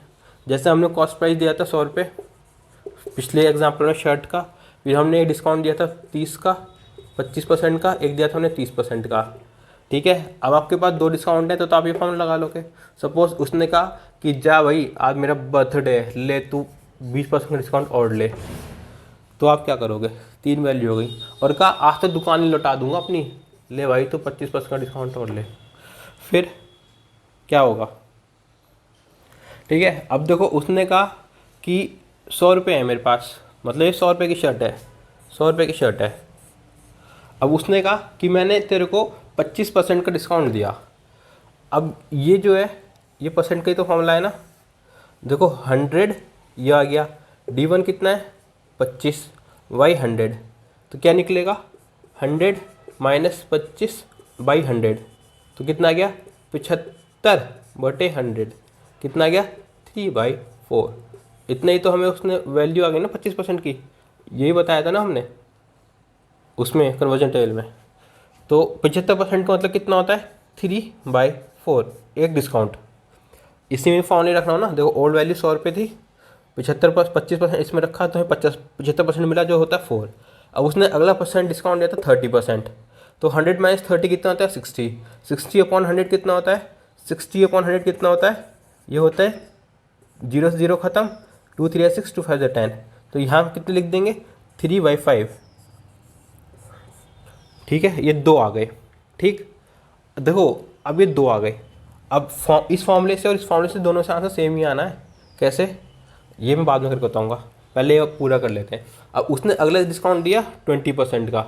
जैसे हमने कॉस्ट प्राइस दिया था 100 रुपये पिछले एग्जाम्पल में शर्ट का, फिर हमने एक डिस्काउंट दिया था 30 का 25% का, एक दिया था हमने 30% का, ठीक है। अब आपके पास 2 डिस्काउंट है तो आप ये फॉर्मूला लगा लोगे। सपोज उसने कहा कि जा भाई आज मेरा बर्थडे है, ले तू 20% डिस्काउंट और ले, तो आप क्या करोगे, 3 वैल्यू हो गई। और कहा आज तो दुकान ही लौटा दूंगा अपनी, ले भाई तो 25% का डिस्काउंट और ले, फिर क्या होगा, ठीक है। अब देखो उसने कहा कि 100 रुपये है मेरे पास, मतलब ये 100 रुपये की शर्ट है, 100 रुपये की शर्ट है। अब उसने कहा कि मैंने तेरे को 25% का डिस्काउंट दिया। अब ये जो है ये परसेंट का ही तो फॉर्मूला है ना, देखो 100 ये आ गया, d1 कितना है 25/100, तो क्या निकलेगा 100 माइनस 25/100, तो कितना आ गया 75/100, कितना आ गया 3/4। इतना ही तो हमें उसने वैल्यू आ गई ना 25% की, यही बताया था ना हमने उसमें कन्वर्जन टेबल में। तो 75% का मतलब कितना होता है 3/4, एक डिस्काउंट। इसी में फॉर्मूला रखना हो ना, देखो ओल्ड वैल्यू 100 रुपये थी, 75 + 25% इसमें रखा तो हमें 75% मिला जो होता है 4। अब उसने अगला परसेंट डिस्काउंट दिया था 30%, तो 100 माइनस 30 कितना होता है 60, 60/100 कितना होता है 60/100 कितना होता है, ये होता है 0 से 0 ख़त्म, 2 3 6 2 5 10, तो यहाँ कितने लिख देंगे 3/5, ठीक है। ये 2 आ गए, ठीक। देखो अब ये 2 आ गए, अब इस फॉर्मूले से और इस फॉर्मूले से दोनों से आंसर सेम ही आना है, कैसे ये मैं बाद में करके बताऊँगा, पहले ये पूरा कर लेते हैं। अब उसने अगला डिस्काउंट दिया 20% का,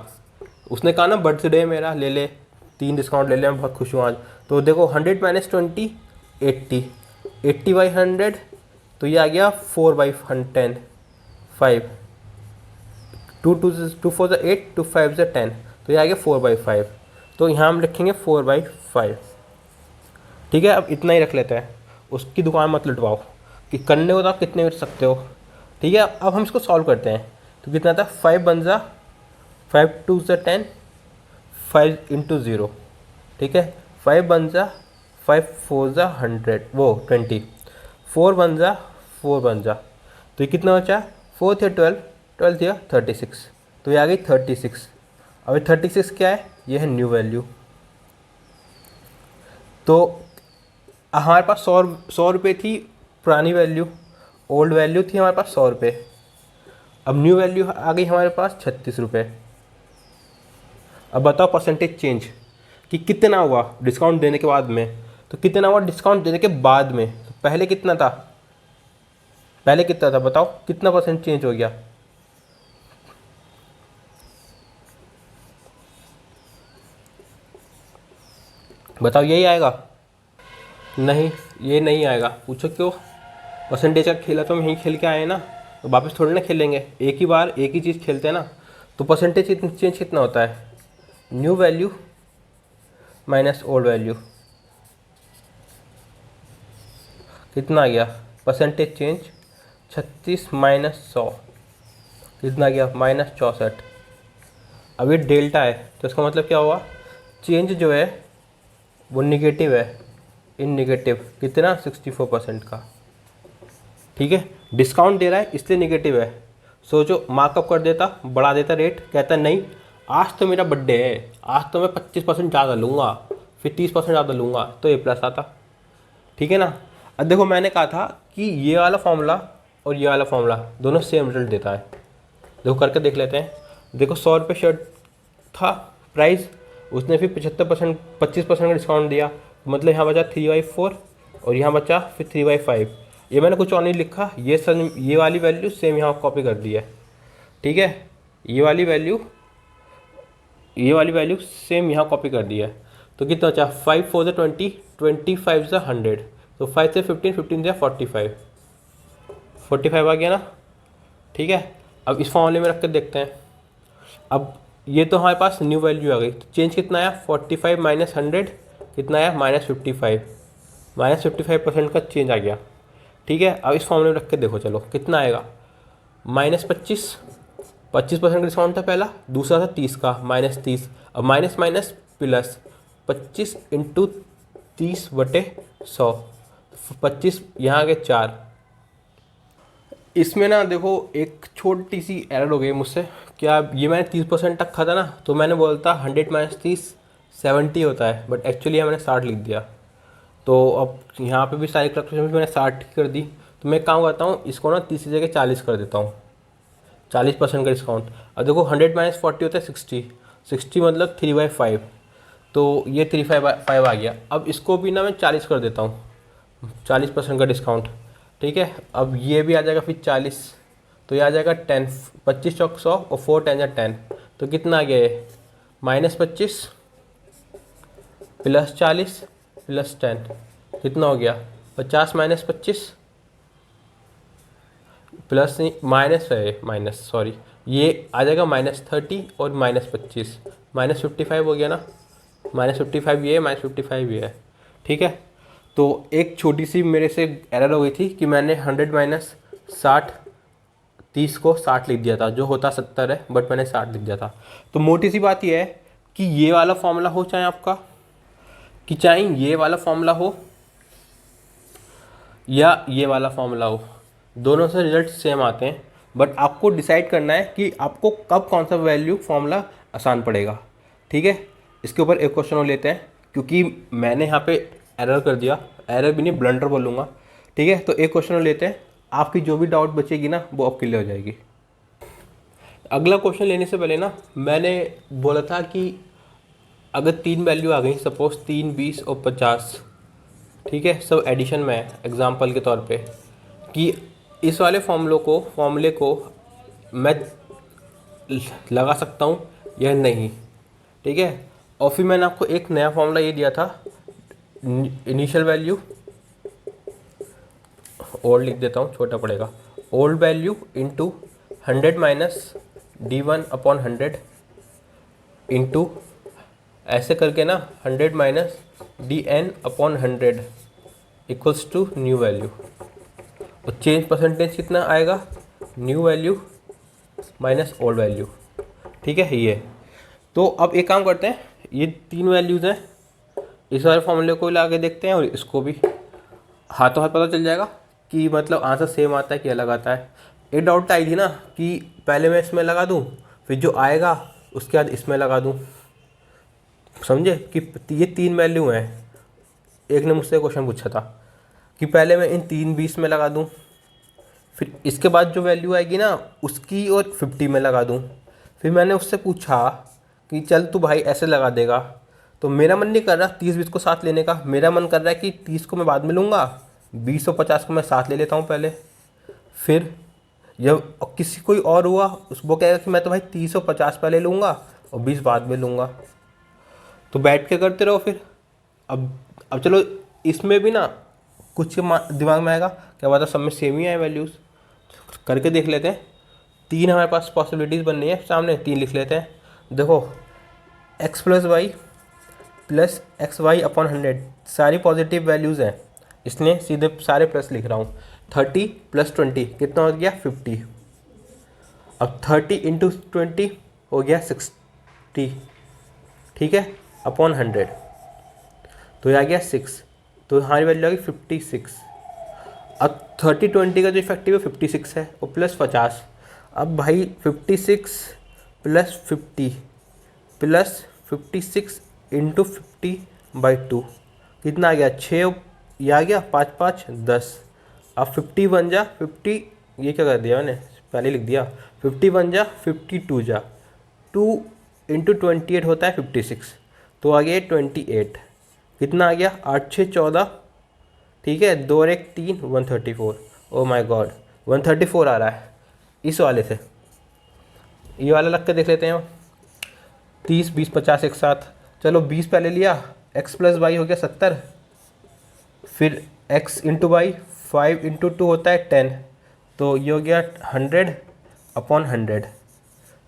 उसने कहा ना बर्थडे मेरा ले ले 3 डिस्काउंट ले ले, मैं बहुत खुश हूँ आज। तो देखो 100 माइनस 20 80, 80/100 तो ये आ गया 4/10, 5, 2 4 ज़ा 8, 2 5 ज़ा 10, तो ये आ गया 4/5। तो यहाँ हम रखेंगे 4/5। ठीक है, अब इतना ही रख लेते हैं, उसकी दुकान मत लुटवाओ, कि करने को तो आप कितने भी रख सकते हो। ठीक है, अब हम इसको सॉल्व करते हैं। तो कितना था, 5 बन ज़ा 5 2 ज़ा 10, 5 इंटू 0। ठीक है, 5 बन ज़ा 5 4 ज़ा 100, वो 20, 4 बन ज़ा 4 बन ज़ा, तो ये कितना बचा, 4 थे 12, 12 थे 36, तो ये आ गई 36। अब ये 36 क्या है, ये है न्यू वैल्यू। तो हमारे पास 100 रुपये थी पुरानी वैल्यू, ओल्ड वैल्यू थी हमारे पास 100 रुपये। अब न्यू वैल्यू आ गई हमारे पास 36 रुपये। अब बताओ परसेंटेज चेंज कि कितना हुआ डिस्काउंट देने के बाद में। तो कितना हुआ डिस्काउंट देने के बाद में, तो पहले कितना था, पहले कितना था बताओ, कितना परसेंट चेंज हो गया। बताओ, यही आएगा? नहीं, ये नहीं आएगा। पूछो क्यों? परसेंटेज का खेला तो हम यहीं खेल के आए हैं ना, तो वापस थोड़ी ना खेलेंगे, एक ही बार एक ही चीज़ खेलते हैं ना। तो परसेंटेज चेंज कितना होता है, new value minus old value, कितना आ गया परसेंटेज चेंज, 36 माइनस 100, कितना आ गया -64। अब ये डेल्टा है, तो इसका मतलब क्या हुआ, चेंज जो है वो निगेटिव है, इन निगेटिव कितना 64% का। ठीक है, डिस्काउंट दे रहा है इसलिए निगेटिव है। सोचो मार्कअप कर देता, बढ़ा देता रेट, कहता नहीं आज तो मेरा बर्थडे है, आज तो मैं 25% ज़्यादा लूँगा, फिर 30% ज़्यादा लूँगा, तो ये प्लस आता। ठीक है ना। अब देखो मैंने कहा था कि ये वाला फॉर्मूला और ये वाला फॉर्मूला दोनों सेम रिजल्ट देता है। देखो करके देख लेते हैं। देखो 100 रुपये शर्ट था प्राइस, उसने फिर 75% 25% का डिस्काउंट दिया, मतलब यहाँ बचा 3/4 और यहाँ बचा फिर 3/5। ये मैंने कुछ और नहीं लिखा, ये सर ये वाली वैल्यू सेम यहाँ कॉपी कर दी है। ठीक है, ये वाली वैल्यू सेम यहाँ कॉपी कर दी है। तो कितना बचा, 5 4 ज़ा 20, 25 ज़ा 100, तो 5 से 15, 15 ज़ा 45, 45 आ गया ना। ठीक है, अब इस फॉर्मूले में रख कर देखते हैं। अब ये तो हमारे पास न्यू वैल्यू आ गई, तो चेंज कितना आया, 45 माइनस 100 कितना आया, -55, -55% का चेंज आ गया। ठीक है, अब इस फॉर्मूले में रख के देखो, चलो कितना आएगा, -25, 25% का डिस्काउंट था पहला, दूसरा था 30 का, -30, अब माइनस माइनस प्लस 25 इंटू 30/100, 25 यहाँ आ गए 4। इसमें ना देखो एक छोटी सी एरर हो गई मुझसे, क्या ये मैंने 30% तक था ना, तो मैंने बोलता 100 माइनस 30 70 होता है, बट एक्चुअली मैंने 60 लिख दिया। तो अब यहाँ पे भी सारी कैलकुलेशन मैंने 60 कर दी। तो मैं काम करता हूँ, इसको ना 30 की जगह 40 कर देता हूँ, 40% का डिस्काउंट। अब देखो 100 माइनस 40 होता है 60, 60 मतलब 3/5, तो ये 3/5 आ गया। अब इसको भी ना मैं 40 कर देता हूँ, 40% का डिस्काउंट। ठीक है, अब ये भी आ जाएगा फिर 40, तो ये आ जाएगा 10, 25 चौक 100 और 4 10 10, तो कितना आ गया ये, -25 प्लस 40 प्लस 10, कितना हो गया, 50 माइनस 25 प्लस नहीं माइनस है, माइनस सॉरी, ये आ जाएगा -30 और -25, -55 हो गया ना, -55 ये है, -55 ये है। ठीक है, तो एक छोटी सी मेरे से एरर हो गई थी कि मैंने 100 माइनस 60, 30 को 60 लिख दिया था, जो होता 70 है, बट मैंने 60 लिख दिया था। तो मोटी सी बात यह है कि ये वाला फॉर्मूला हो चाहे आपका, कि चाहे ये वाला फॉर्मूला हो या ये वाला फॉर्मूला हो, दोनों से रिजल्ट सेम आते हैं, बट आपको डिसाइड करना है कि आपको कब कौन सा वैल्यू फॉर्मूला आसान पड़ेगा। ठीक है, इसके ऊपर एक क्वेश्चन और लेते हैं, क्योंकि मैंने यहाँ पे एरर कर दिया, एरर भी नहीं ब्लंडर बोलूँगा। ठीक है, तो एक क्वेश्चन और लेते हैं, आपकी जो भी डाउट बचेगी ना वो अब क्लियर हो जाएगी। अगला क्वेश्चन लेने से पहले ना मैंने बोला था कि अगर 3 वैल्यू आ गई, सपोज 3, 20 और 50, ठीक है, सब एडिशन में है एग्जाम्पल के तौर पे, कि इस वाले फॉर्मूले को मैं लगा सकता हूँ या नहीं। ठीक है, और फिर मैंने आपको एक नया फॉर्मूला ये दिया था, इनिशियल वैल्यू ओल्ड लिख देता हूँ, छोटा पड़ेगा। Old value into 100 minus d1/100 into ऐसे करके ना 100 minus dn/100 equals to new value. और चेंज परसेंटेज कितना आएगा, new value minus old value. ठीक है ये। तो अब एक काम करते हैं, ये 3 वैल्यूज़ हैं, इस वाले फॉर्मूले को ला के देखते हैं और इसको भी हाथों हाथ पता चल जाएगा कि मतलब आंसर सेम आता है कि अलग आता है। एक डाउट आई थी ना कि पहले मैं इसमें लगा दूं फिर जो आएगा उसके बाद इसमें लगा दूं, समझे कि ये 3 वैल्यू हैं। एक ने मुझसे क्वेश्चन पूछा था कि पहले मैं इन 3 20 में लगा दूं, फिर इसके बाद जो वैल्यू आएगी ना उसकी और 50 में लगा दूं। फिर मैंने उससे पूछा कि चल तू भाई ऐसे लगा देगा, तो मेरा मन नहीं कर रहा 30 20 को साथ लेने का, मेरा मन कर रहा है कि 30 को मैं बाद में लूँगा, 20 और 50 को मैं साथ ले लेता हूँ पहले। फिर जब किसी कोई और हुआ वो कहेगा कि मैं तो भाई 30 और 50 पहले लूँगा और 20 बाद में लूँगा। तो बैठ के करते रहो फिर। अब चलो इसमें भी ना कुछ दिमाग में आएगा, क्या पता सब में सेम ही आए वैल्यूज़, करके देख लेते हैं। 3 हमारे पास पॉसिबिलिटीज़ बन रही है सामने, 3 लिख लेते हैं। देखो x plus Y plus XY/100 सारी पॉजिटिव वैल्यूज़ हैं, इसलिए सीधे सारे प्लस लिख रहा हूँ। 30 + 20 कितना हो गया 50। अब 30 × 20 हो गया 60, ठीक है, अपॉन 100, तो ये आ गया 6, तो हमारी वैल्यू आ गई 56। अब 30 20 का जो इफेक्टिव है 56 है और प्लस 50। अब भाई 56 + 50 प्लस 56 × 50/2 कितना आ गया 6, ये आ गया 5 5 10। अब 50 बन जा 50, ये क्या कर दिया मैंने पहले लिख दिया, 50 बन जा 52 जा, 2 × 28 होता है 56, तो आ गया 28। कितना आ गया 8 6 14, ठीक है, 2 और 1 3, 134। ओ माय गॉड 134 आ रहा है इस वाले से। ये वाला लग के देख लेते हैं। 30 20 50 एक साथ, चलो 20 पहले लिया, x + y हो गया 70, फिर x × y 5 × 2 होता है 10, तो ये हो गया 100/100,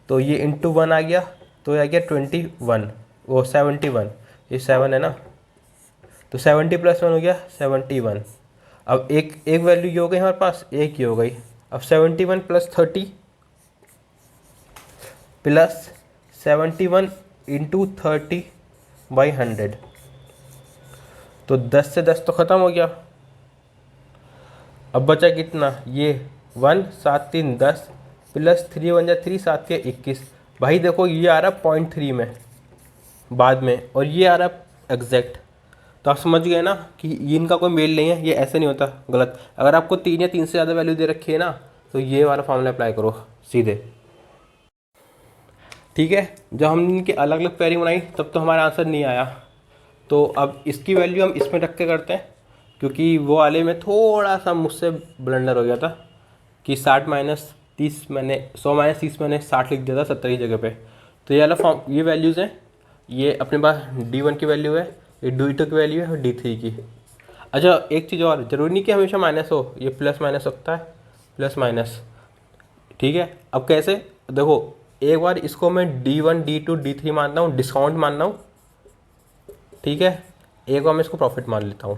तो ये × 1 आ गया, तो ये आ गया 21, वो 71, ये 7 है ना, तो 70 + 1 हो गया 71। अब एक वैल्यू ये हो गई हमारे पास, एक ये हो गई। अब 71 + 30 प्लस 71 × 30/100, तो 10 से 10 तो ख़त्म हो गया। अब बचा कितना, ये 1 7 3 10 प्लस 3 बन जा 3 7 के 21। भाई देखो ये आ रहा 0.3 में बाद में, और ये आ रहा एग्जैक्ट, तो आप समझ गए ना कि इनका कोई मेल नहीं है, ये ऐसे नहीं होता, गलत। अगर आपको 3 या 3 से ज़्यादा वैल्यू दे रखी है ना, तो ये वाला फॉर्मूला अप्लाई करो सीधे, ठीक है। जब हमने इनकी अलग अलग पेयरिंग बनाई तब तो हमारा आंसर नहीं आया, तो अब इसकी वैल्यू हम इसमें रख के करते हैं, क्योंकि वो वाले में थोड़ा सा मुझसे ब्लंडर हो गया था कि 60 - 30 मैंने 100 - 30 मैंने 60 लिख दिया था 70 की जगह पे। तो ये वाला फॉर्म, ये वैल्यूज़ हैं, ये अपने पास D1 की वैल्यू है, ये D2 की वैल्यू है और D3 की। अच्छा एक चीज़ और, ज़रूरी नहीं कि हमेशा माइनस हो, ये प्लस माइनस सकता है, प्लस माइनस, ठीक है। अब कैसे, देखो एक बार इसको मैं D1 D2 D3 मानता हूँ, डिस्काउंट मान रहा हूँ, ठीक है। एक बार मैं इसको प्रॉफिट मान लेता हूँ,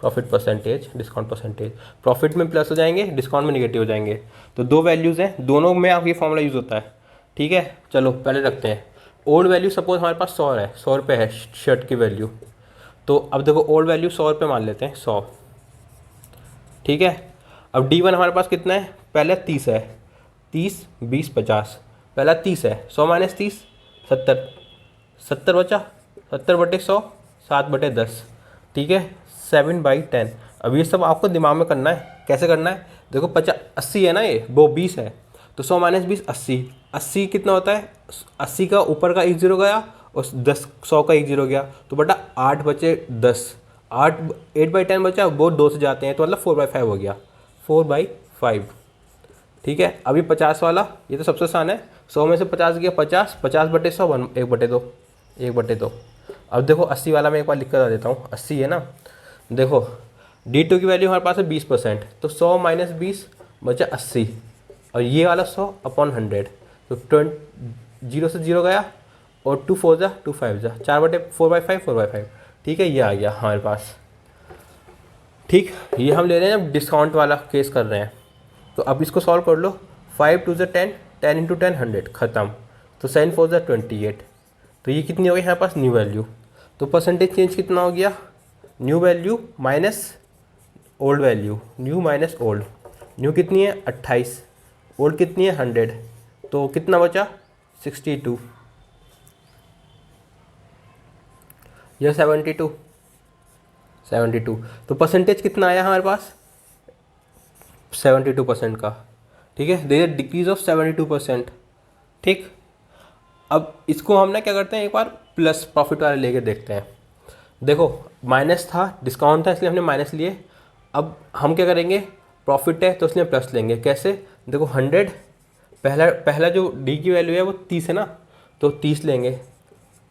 profit percentage, discount percentage, profit में प्लस हो जाएंगे, डिस्काउंट में निगेटिव हो जाएंगे। तो 2 वैल्यूज़ हैं, दोनों में आप ये फॉर्मूला यूज़ होता है, ठीक है। चलो पहले रखते हैं ओल्ड वैल्यू, सपोज हमारे पास 100 है, 100 रुपये है शर्ट की वैल्यू, तो अब देखो ओल्ड वैल्यू 100 रुपये मान लेते हैं, 100, ठीक है। अब D1 हमारे पास कितना है, पहले 30 है, 30 20 50, पहला 30 है, 100 - 30 70, 70 बचा, 70/100 7/10, ठीक है, 7/10। अब ये सब आपको दिमाग में करना है, कैसे करना है, देखो 80 है ना, ये वो 20 है, तो 100 - 20 80, 80 कितना होता है, 80 का ऊपर का 1 0 गया और 100 का 1 0 गया, तो बटा 8 बचे 10, 8/10 बचा, वो 2 से जाते हैं, तो मतलब 4/5 हो गया, 4/5, ठीक है। अभी 50 वाला, ये तो सबसे आसान है, 100 में से 50 गया 50, 50/100 1/2, 1/2। अब देखो 80 वाला मैं एक बार लिख कर देता हूँ, 80 है ना, देखो D2 की वैल्यू हमारे पास है 20%, तो 100 माइनस 20 बचा 80, और ये वाला 100 अपॉन 100, तो 0 से 0 गया, और 2 4 जा 2 5 जा 4/5 4/5। ठीक है, ये आ गया हमारे पास। ठीक, ये हम ले रहे हैं, डिस्काउंट वाला केस कर रहे हैं। तो अब इसको सॉल्व कर लो। 5 2 10, 10 इंटू 10 100, ख़त्म। तो 7 4 28, तो ये कितनी हो गई हमारे पास न्यू वैल्यू। तो परसेंटेज चेंज कितना हो गया, new value minus old value, new minus old. New कितनी है 28, ओल्ड कितनी है 100, तो कितना बचा 62 या 72। तो परसेंटेज कितना आया हमारे पास 72% का। ठीक है, देयर डिक्रीज ऑफ 72%। ठीक, अब इसको हम ना क्या करते हैं, एक बार प्लस प्रॉफिट वाले लेके देखते हैं। देखो माइनस था, डिस्काउंट था, इसलिए हमने माइनस लिए। अब हम क्या करेंगे, प्रॉफिट है तो इसलिए प्लस लेंगे। कैसे, देखो 100, पहला जो डी की वैल्यू है वो 30 है ना, तो 30 लेंगे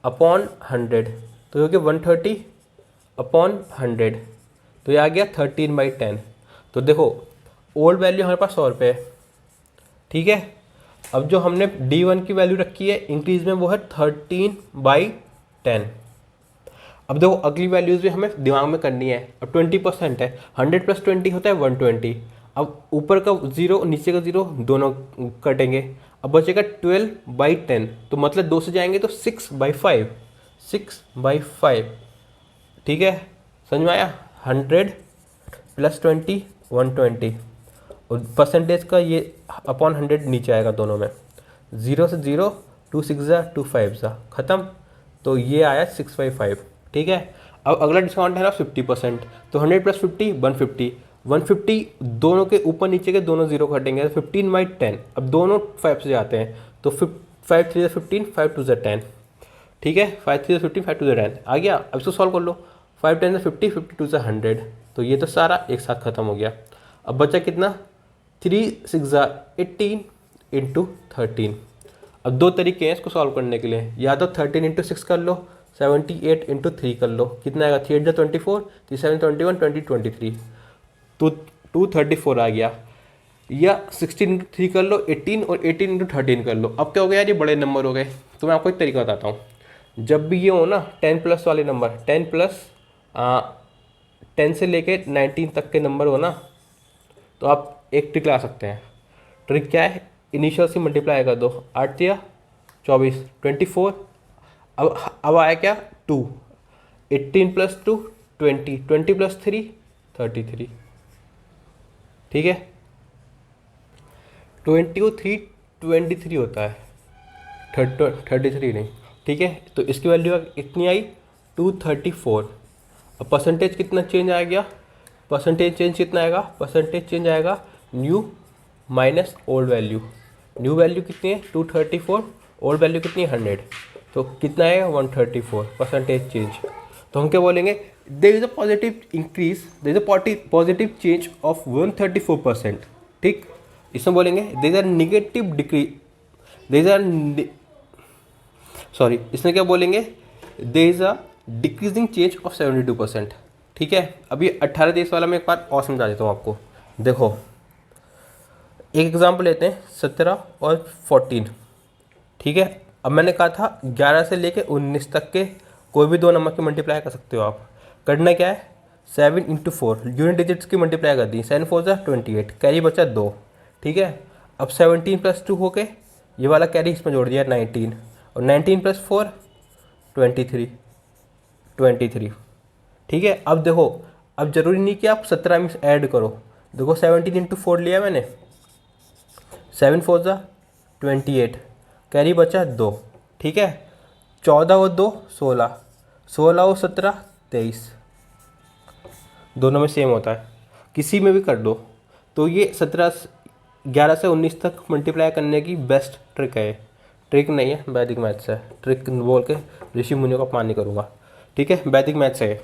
अपॉन 100, तो ये 130 अपॉन 100, तो ये आ गया 13/10। तो देखो ओल्ड वैल्यू हमारे पास 100 रुपये है। ठीक है, अब जो हमने D1 की वैल्यू रखी है इंक्रीज में, वो है 13/10। अब देखो अगली वैल्यूज़ भी हमें दिमाग में करनी है। अब 20% है, 100 + 20 होता है 120। अब ऊपर का 0 नीचे का 0 दोनों कटेंगे, अब बचेगा 12/10। तो मतलब 2 से जाएंगे तो 6/5, 6/5। ठीक है, समझ में आया। 100 + 20 120, और परसेंटेज का ये अपॉन 100 नीचे आएगा दोनों में। 0 से 0, 2 6 जा 2 5 जा, ख़त्म। तो ये आया 6/5। ठीक है, अब अगला डिस्काउंट है ना 50%, तो 100 + 50 150, 150 दोनों के ऊपर नीचे के दोनों 0 कटेंगे, 15/10। अब दोनों 5 से जाते हैं, तो 5 3 15, 5 2 10। ठीक है, 5 3 15, 5 2 10 आ गया। अब इसको सॉल्व कर लो। 5 10 50, 52 100, तो ये तो सारा एक साथ ख़त्म हो गया। अब बचा कितना, 3 6 18 इंटू 13। अब दो तरीके हैं इसको सॉल्व करने के लिए, या तो 13 इंटू 6 कर लो, 78 इंटू 3 कर लो, कितना आएगा 3 8 24, 3 7 21, 20 23, तो 234 आ गया। या 16 इंटू 3 कर लो 18, और 18 इंटू 13 कर लो। अब क्या हो गया यार, ये बड़े नंबर हो गए। तो मैं आपको एक तरीका बताता हूँ। जब भी ये हो ना 10+ वाले नंबर, 10 से लेके 19 तक के नंबर हो ना, तो आप एक ट्रिक ला सकते हैं। ट्रिक क्या है, इनिशियल से मल्टीप्लाई कर दो, 8 या 24 24। अब आया क्या 2, 18 + 2 20, 20 + 3 33। ठीक है, 23 23 होता है, 33 नहीं। ठीक है, तो इसकी वैल्यू कितनी आई 234। अब परसेंटेज कितना चेंज आ गया, परसेंटेज चेंज कितना आएगा, परसेंटेज चेंज आएगा new minus old value. New value कितनी है 234, ओल्ड वैल्यू कितनी है 100, तो कितना आएगा 134 परसेंटेज चेंज। तो हम क्या बोलेंगे, there is a positive increase, there is a positive change of 134%। ठीक, इसमें बोलेंगे there is a negative decrease, there is a sorry, इसमें क्या बोलेंगे, there is a decreasing change of 72%। ठीक है, अभी 18 देश वाला मैं एक बार और समझा देता हूँ आपको। देखो एक एग्जांपल लेते हैं, 17 और 14। ठीक है, अब मैंने कहा था 11 से लेके 19 तक के कोई भी दो नंबर की मल्टीप्लाई कर सकते हो आप। करना क्या है, 7 × 4 यूनिट डिजिट्स की मल्टीप्लाई कर दी, 7 4 28, कैरी बचा 2। ठीक है, अब 17 + 2 हो के ये वाला कैरी इसमें जोड़ दिया 19, और 19 + 4 23। ठीक है, अब देखो, अब ज़रूरी नहीं कि आप 17 में ऐड करो। देखो 17 × 4 लिया मैंने, 7 4 28, कैरी बचा 2। ठीक है, 14 और 2 16, 16 और 17 23, दोनों में सेम होता है, किसी में भी कर दो। तो ये 11 से 19 तक मल्टीप्लाई करने की बेस्ट ट्रिक है। ट्रिक नहीं है, वैदिक मैथ्स है। ट्रिक बोल के ऋषि मुनियों का अपमान नहीं करूँगा। ठीक है, वैदिक मैथ्स है।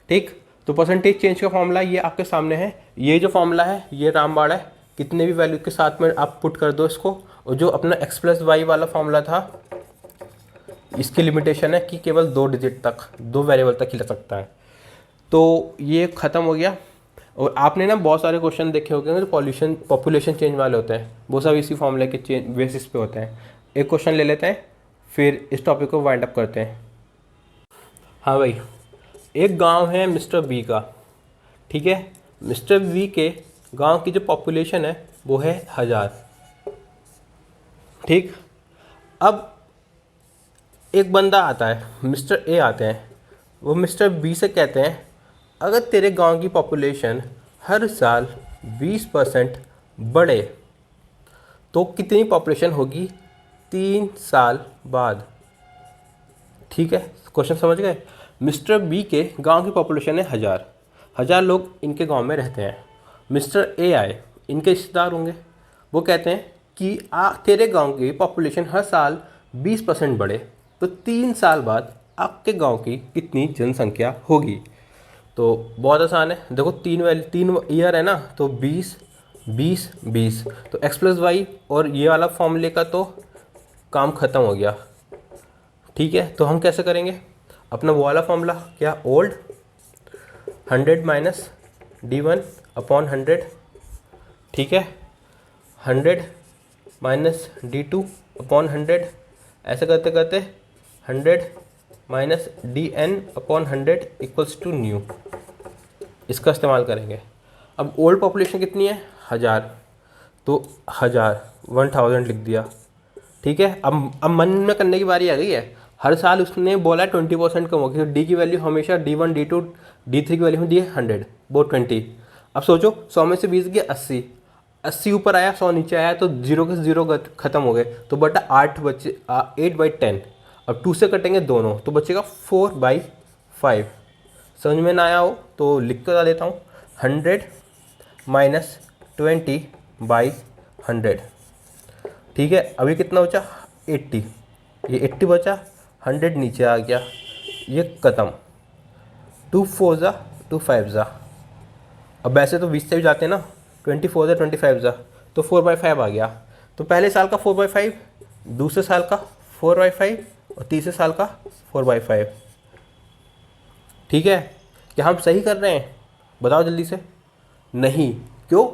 ठीक, तो परसेंटेज चेंज का फॉर्मूला ये आपके सामने है। ये जो फॉर्मूला है ये रामबाण है, कितने भी वैल्यू के साथ में आप पुट कर दो इसको। और जो अपना x + y वाला फॉर्मूला था, इसकी लिमिटेशन है कि केवल 2 डिजिट तक, 2 वेरिएबल तक ही लग सकता है। तो ये ख़त्म हो गया। और आपने ना बहुत सारे क्वेश्चन देखे होंगे जो पॉपुलेशन चेंज वाले होते हैं, वो सब इसी फॉर्मूले के चेंज बेसिस पे होते हैं। एक क्वेश्चन ले लेते हैं, फिर इस टॉपिक को वाइंड अप करते हैं। हाँ भाई, एक गांव है मिस्टर बी का, ठीक है। मिस्टर बी के गांव की जो पॉपुलेशन है वो है 1000, ठीक। अब एक बंदा आता है, मिस्टर ए आते हैं, वो मिस्टर बी से कहते हैं अगर तेरे गांव की पॉपुलेशन हर साल 20% बढ़े तो कितनी पॉपुलेशन होगी 3 साल बाद, ठीक है। क्वेश्चन समझ गए। मिस्टर बी के गांव की पॉपुलेशन है 1000 लोग इनके गांव में रहते हैं। मिस्टर ए आए, इनके रिश्तेदार होंगे, वो कहते हैं कि तेरे गांव की पॉपुलेशन हर साल 20% बढ़े तो 3 साल बाद आपके गांव की कितनी जनसंख्या होगी। तो बहुत आसान है, देखो 3 ईयर है ना, तो 20 20 20, तो x + y और ये वाला फॉर्मूले का तो काम ख़त्म हो गया, ठीक है। तो हम कैसे करेंगे अपना वो वाला फॉर्मूला, क्या, ओल्ड 100 - d1/100, ठीक है। 100 - d2/100, ऐसे करते करते 100 - dn/100 = न्यू, इसका इस्तेमाल करेंगे। अब ओल्ड पॉपुलेशन कितनी है 1000, तो 1000 लिख दिया, ठीक है। अब मन में करने की बारी आ गई है। हर साल उसने बोला 20% कम होगी, तो डी की वैल्यू हमेशा d1 d2 d3 की वैल्यू दी है 100, वो 20। अब सोचो 100 में से 20 गया 80, 80 ऊपर आया 100 नीचे आया, तो 0 के 0 खत्म हो गए, तो बटा 8 बचे 8/10। अब 2 से कटेंगे दोनों, तो बचेगा 4/5। समझ में ना आया हो तो लिख कर देता हूँ, 100 - 20/100, ठीक है। अभी कितना बचा 80, ये 80 बचा, 100 नीचे आ गया, ये ख़त्म। 2 4 ज़ा 2 5 ज़ा, अब वैसे तो 20 से भी जाते हैं ना, 24 ज़ा 25 ज़ा, तो 4/5 आ गया। तो पहले साल का 4/5, दूसरे साल का 4/5 और तीसरे साल का 4/5, ठीक है। क्या हम सही कर रहे हैं, बताओ जल्दी से। नहीं, क्यों?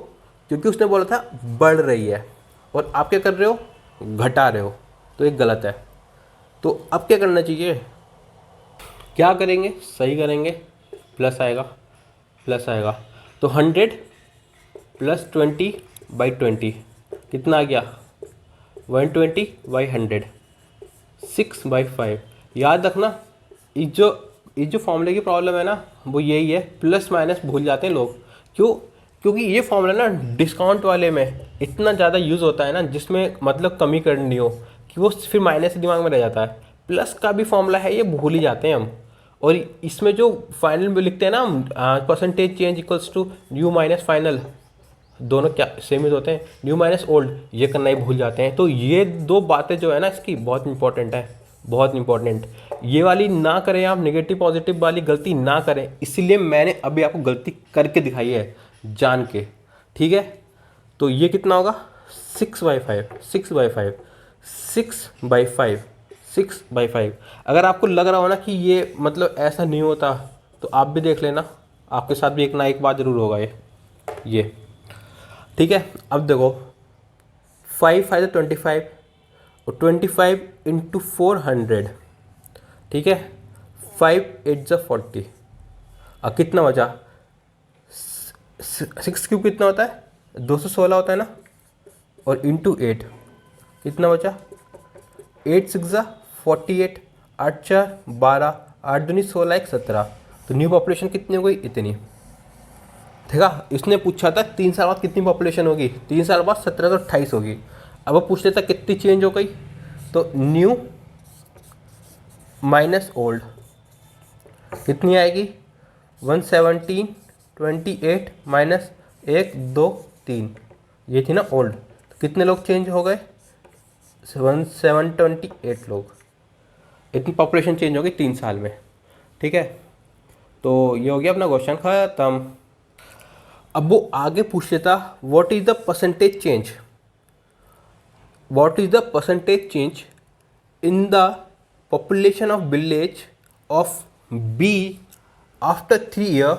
क्योंकि उसने बोला था बढ़ रही है और आप क्या कर रहे हो, घटा रहे हो, तो ये गलत है। तो अब क्या करना चाहिए, क्या करेंगे, सही करेंगे, प्लस आएगा, प्लस आएगा। तो 100 + 20/20 कितना आ गया 120/100, 6/5। याद रखना, इस जो फॉर्मूले की प्रॉब्लम है ना, वो यही है, प्लस माइनस भूल जाते हैं लोग। क्यों? क्योंकि ये फॉर्मूला ना डिस्काउंट वाले में इतना ज़्यादा यूज़ होता है ना, जिसमें मतलब कमी करनी हो, कि वो फिर माइनस दिमाग में रह जाता है। प्लस का भी फॉर्मूला है, ये भूल ही जाते हैं हम। और इसमें जो फाइनल में लिखते हैं ना, percentage change = new minus final, दोनों क्या सेम ही होते हैं, न्यू माइनस ओल्ड, ये करना ही भूल जाते हैं। तो ये 2 बातें जो है ना इसकी बहुत इंपॉर्टेंट है, बहुत इंपॉर्टेंट। ये वाली ना करें आप, नेगेटिव पॉजिटिव वाली गलती ना करें, इसीलिए मैंने अभी आपको गलती करके दिखाई है जान के, ठीक है। तो ये कितना होगा 6/5, 6/5, 6/5, 6/5। अगर आपको लग रहा हो ना कि ये मतलब ऐसा नहीं होता, तो आप भी देख लेना, आपके साथ भी एक ना एक बार ज़रूर होगा ये, ठीक है। अब देखो 5 5 25 और 25 × 400, ठीक है। 5 8 ज़ा 40, अब कितना बचा 6³ कितना होता है 216 होता है ना, और × 8 कितना बचा 8 6 ज़ा 48, 8 4 12, 8 दूनी 16 1 17। तो न्यू पॉपुलेशन कितनी हो गई, इतनी। ठीक है, इसने पूछा था 3 साल बाद कितनी पॉपुलेशन होगी, 3 साल बाद 17 तो 28 होगी। अब वो पूछ लेता कितनी चेंज हो गई, तो न्यू माइनस ओल्ड कितनी आएगी 117 28 माइनस 1 2 3, ये थी ना ओल्ड। तो कितने लोग चेंज हो गए 728 लोग, इतनी पॉपुलेशन चेंज हो गई 3 साल में, ठीक है। तो ये हो गया अपना क्वेश्चन खत्म। अब वो आगे पूछ लेता what is the percentage change, what is the percentage change in the population of village of B after 3 year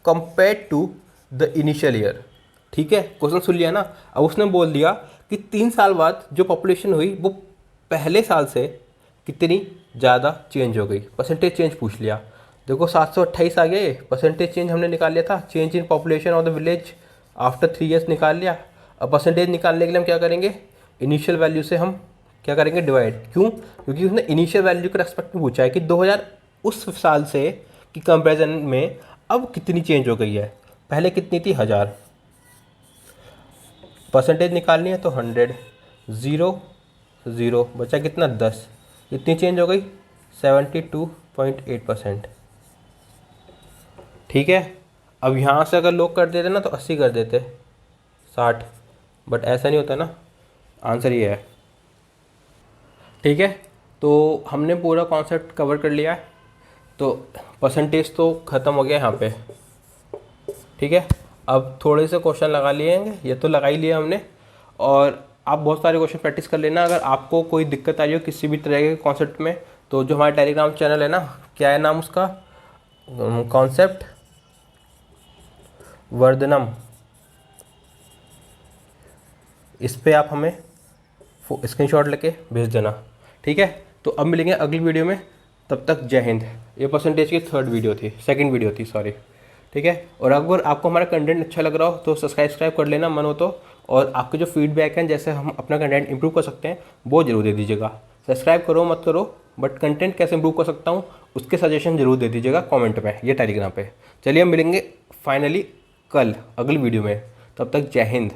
compare to the initial year. ठीक है, क्वेश्चन सुन लिया ना। अब उसने बोल दिया कि 3 साल बाद जो पॉपुलेशन हुई वो पहले साल से कितनी ज़्यादा चेंज हो गई, परसेंटेज चेंज पूछ लिया। देखो 728 आ गया, ये परसेंटेज चेंज हमने निकाल लिया था, change in population of the village after 3 years निकाल लिया। अब परसेंटेज निकालने के लिए हम क्या करेंगे, इनिशियल वैल्यू से हम क्या करेंगे, डिवाइड। क्यों? क्योंकि उसने इनिशियल वैल्यू के रेस्पेक्ट में पूछा है कि 2000 उस साल से की कंपेरिजन में अब कितनी चेंज हो गई है। पहले कितनी थी, 1000। परसेंटेज निकालनी है तो 100, 0 0 बचा कितना, 10। कितनी चेंज हो गई, 72.8%। ठीक है, अब यहाँ से अगर लोग कर देते ना तो 80 कर देते, 60, बट ऐसा नहीं होता ना, आंसर ये है। ठीक है, तो हमने पूरा कॉन्सेप्ट कवर कर लिया है, तो परसेंटेज तो ख़त्म हो गया यहाँ पे। ठीक है, अब थोड़े से क्वेश्चन लगा लिए हैं, ये तो लगा ही लिया हमने, और आप बहुत सारे क्वेश्चन प्रैक्टिस कर लेना। अगर आपको कोई दिक्कत आ रही हो किसी भी तरह के कॉन्सेप्ट में, तो जो हमारा टेलीग्राम चैनल है ना, क्या है नाम उसका, कॉन्सेप्ट वर्धनम, इस पे आप हमें स्क्रीनशॉट लेके भेज देना। ठीक है, तो अब मिलेंगे अगली वीडियो में, तब तक जय हिंद। ये परसेंटेज की सेकंड वीडियो थी सॉरी। ठीक है, और अगर आपको हमारा कंटेंट अच्छा लग रहा हो तो सब्सक्राइब कर लेना मन हो तो, और आपके जो फीडबैक हैं जैसे हम अपना कंटेंट इंप्रूव कर सकते हैं वो जरूर दे दीजिएगा। सब्सक्राइब करो मत करो, बट कंटेंट कैसे इंप्रूव कर सकता हूँ उसके सजेशन जरूर दे दीजिएगा कमेंट में, ये टेलीग्राम पे। चलिए हम मिलेंगे फाइनली कल अगली वीडियो में, तब तक जय हिंद।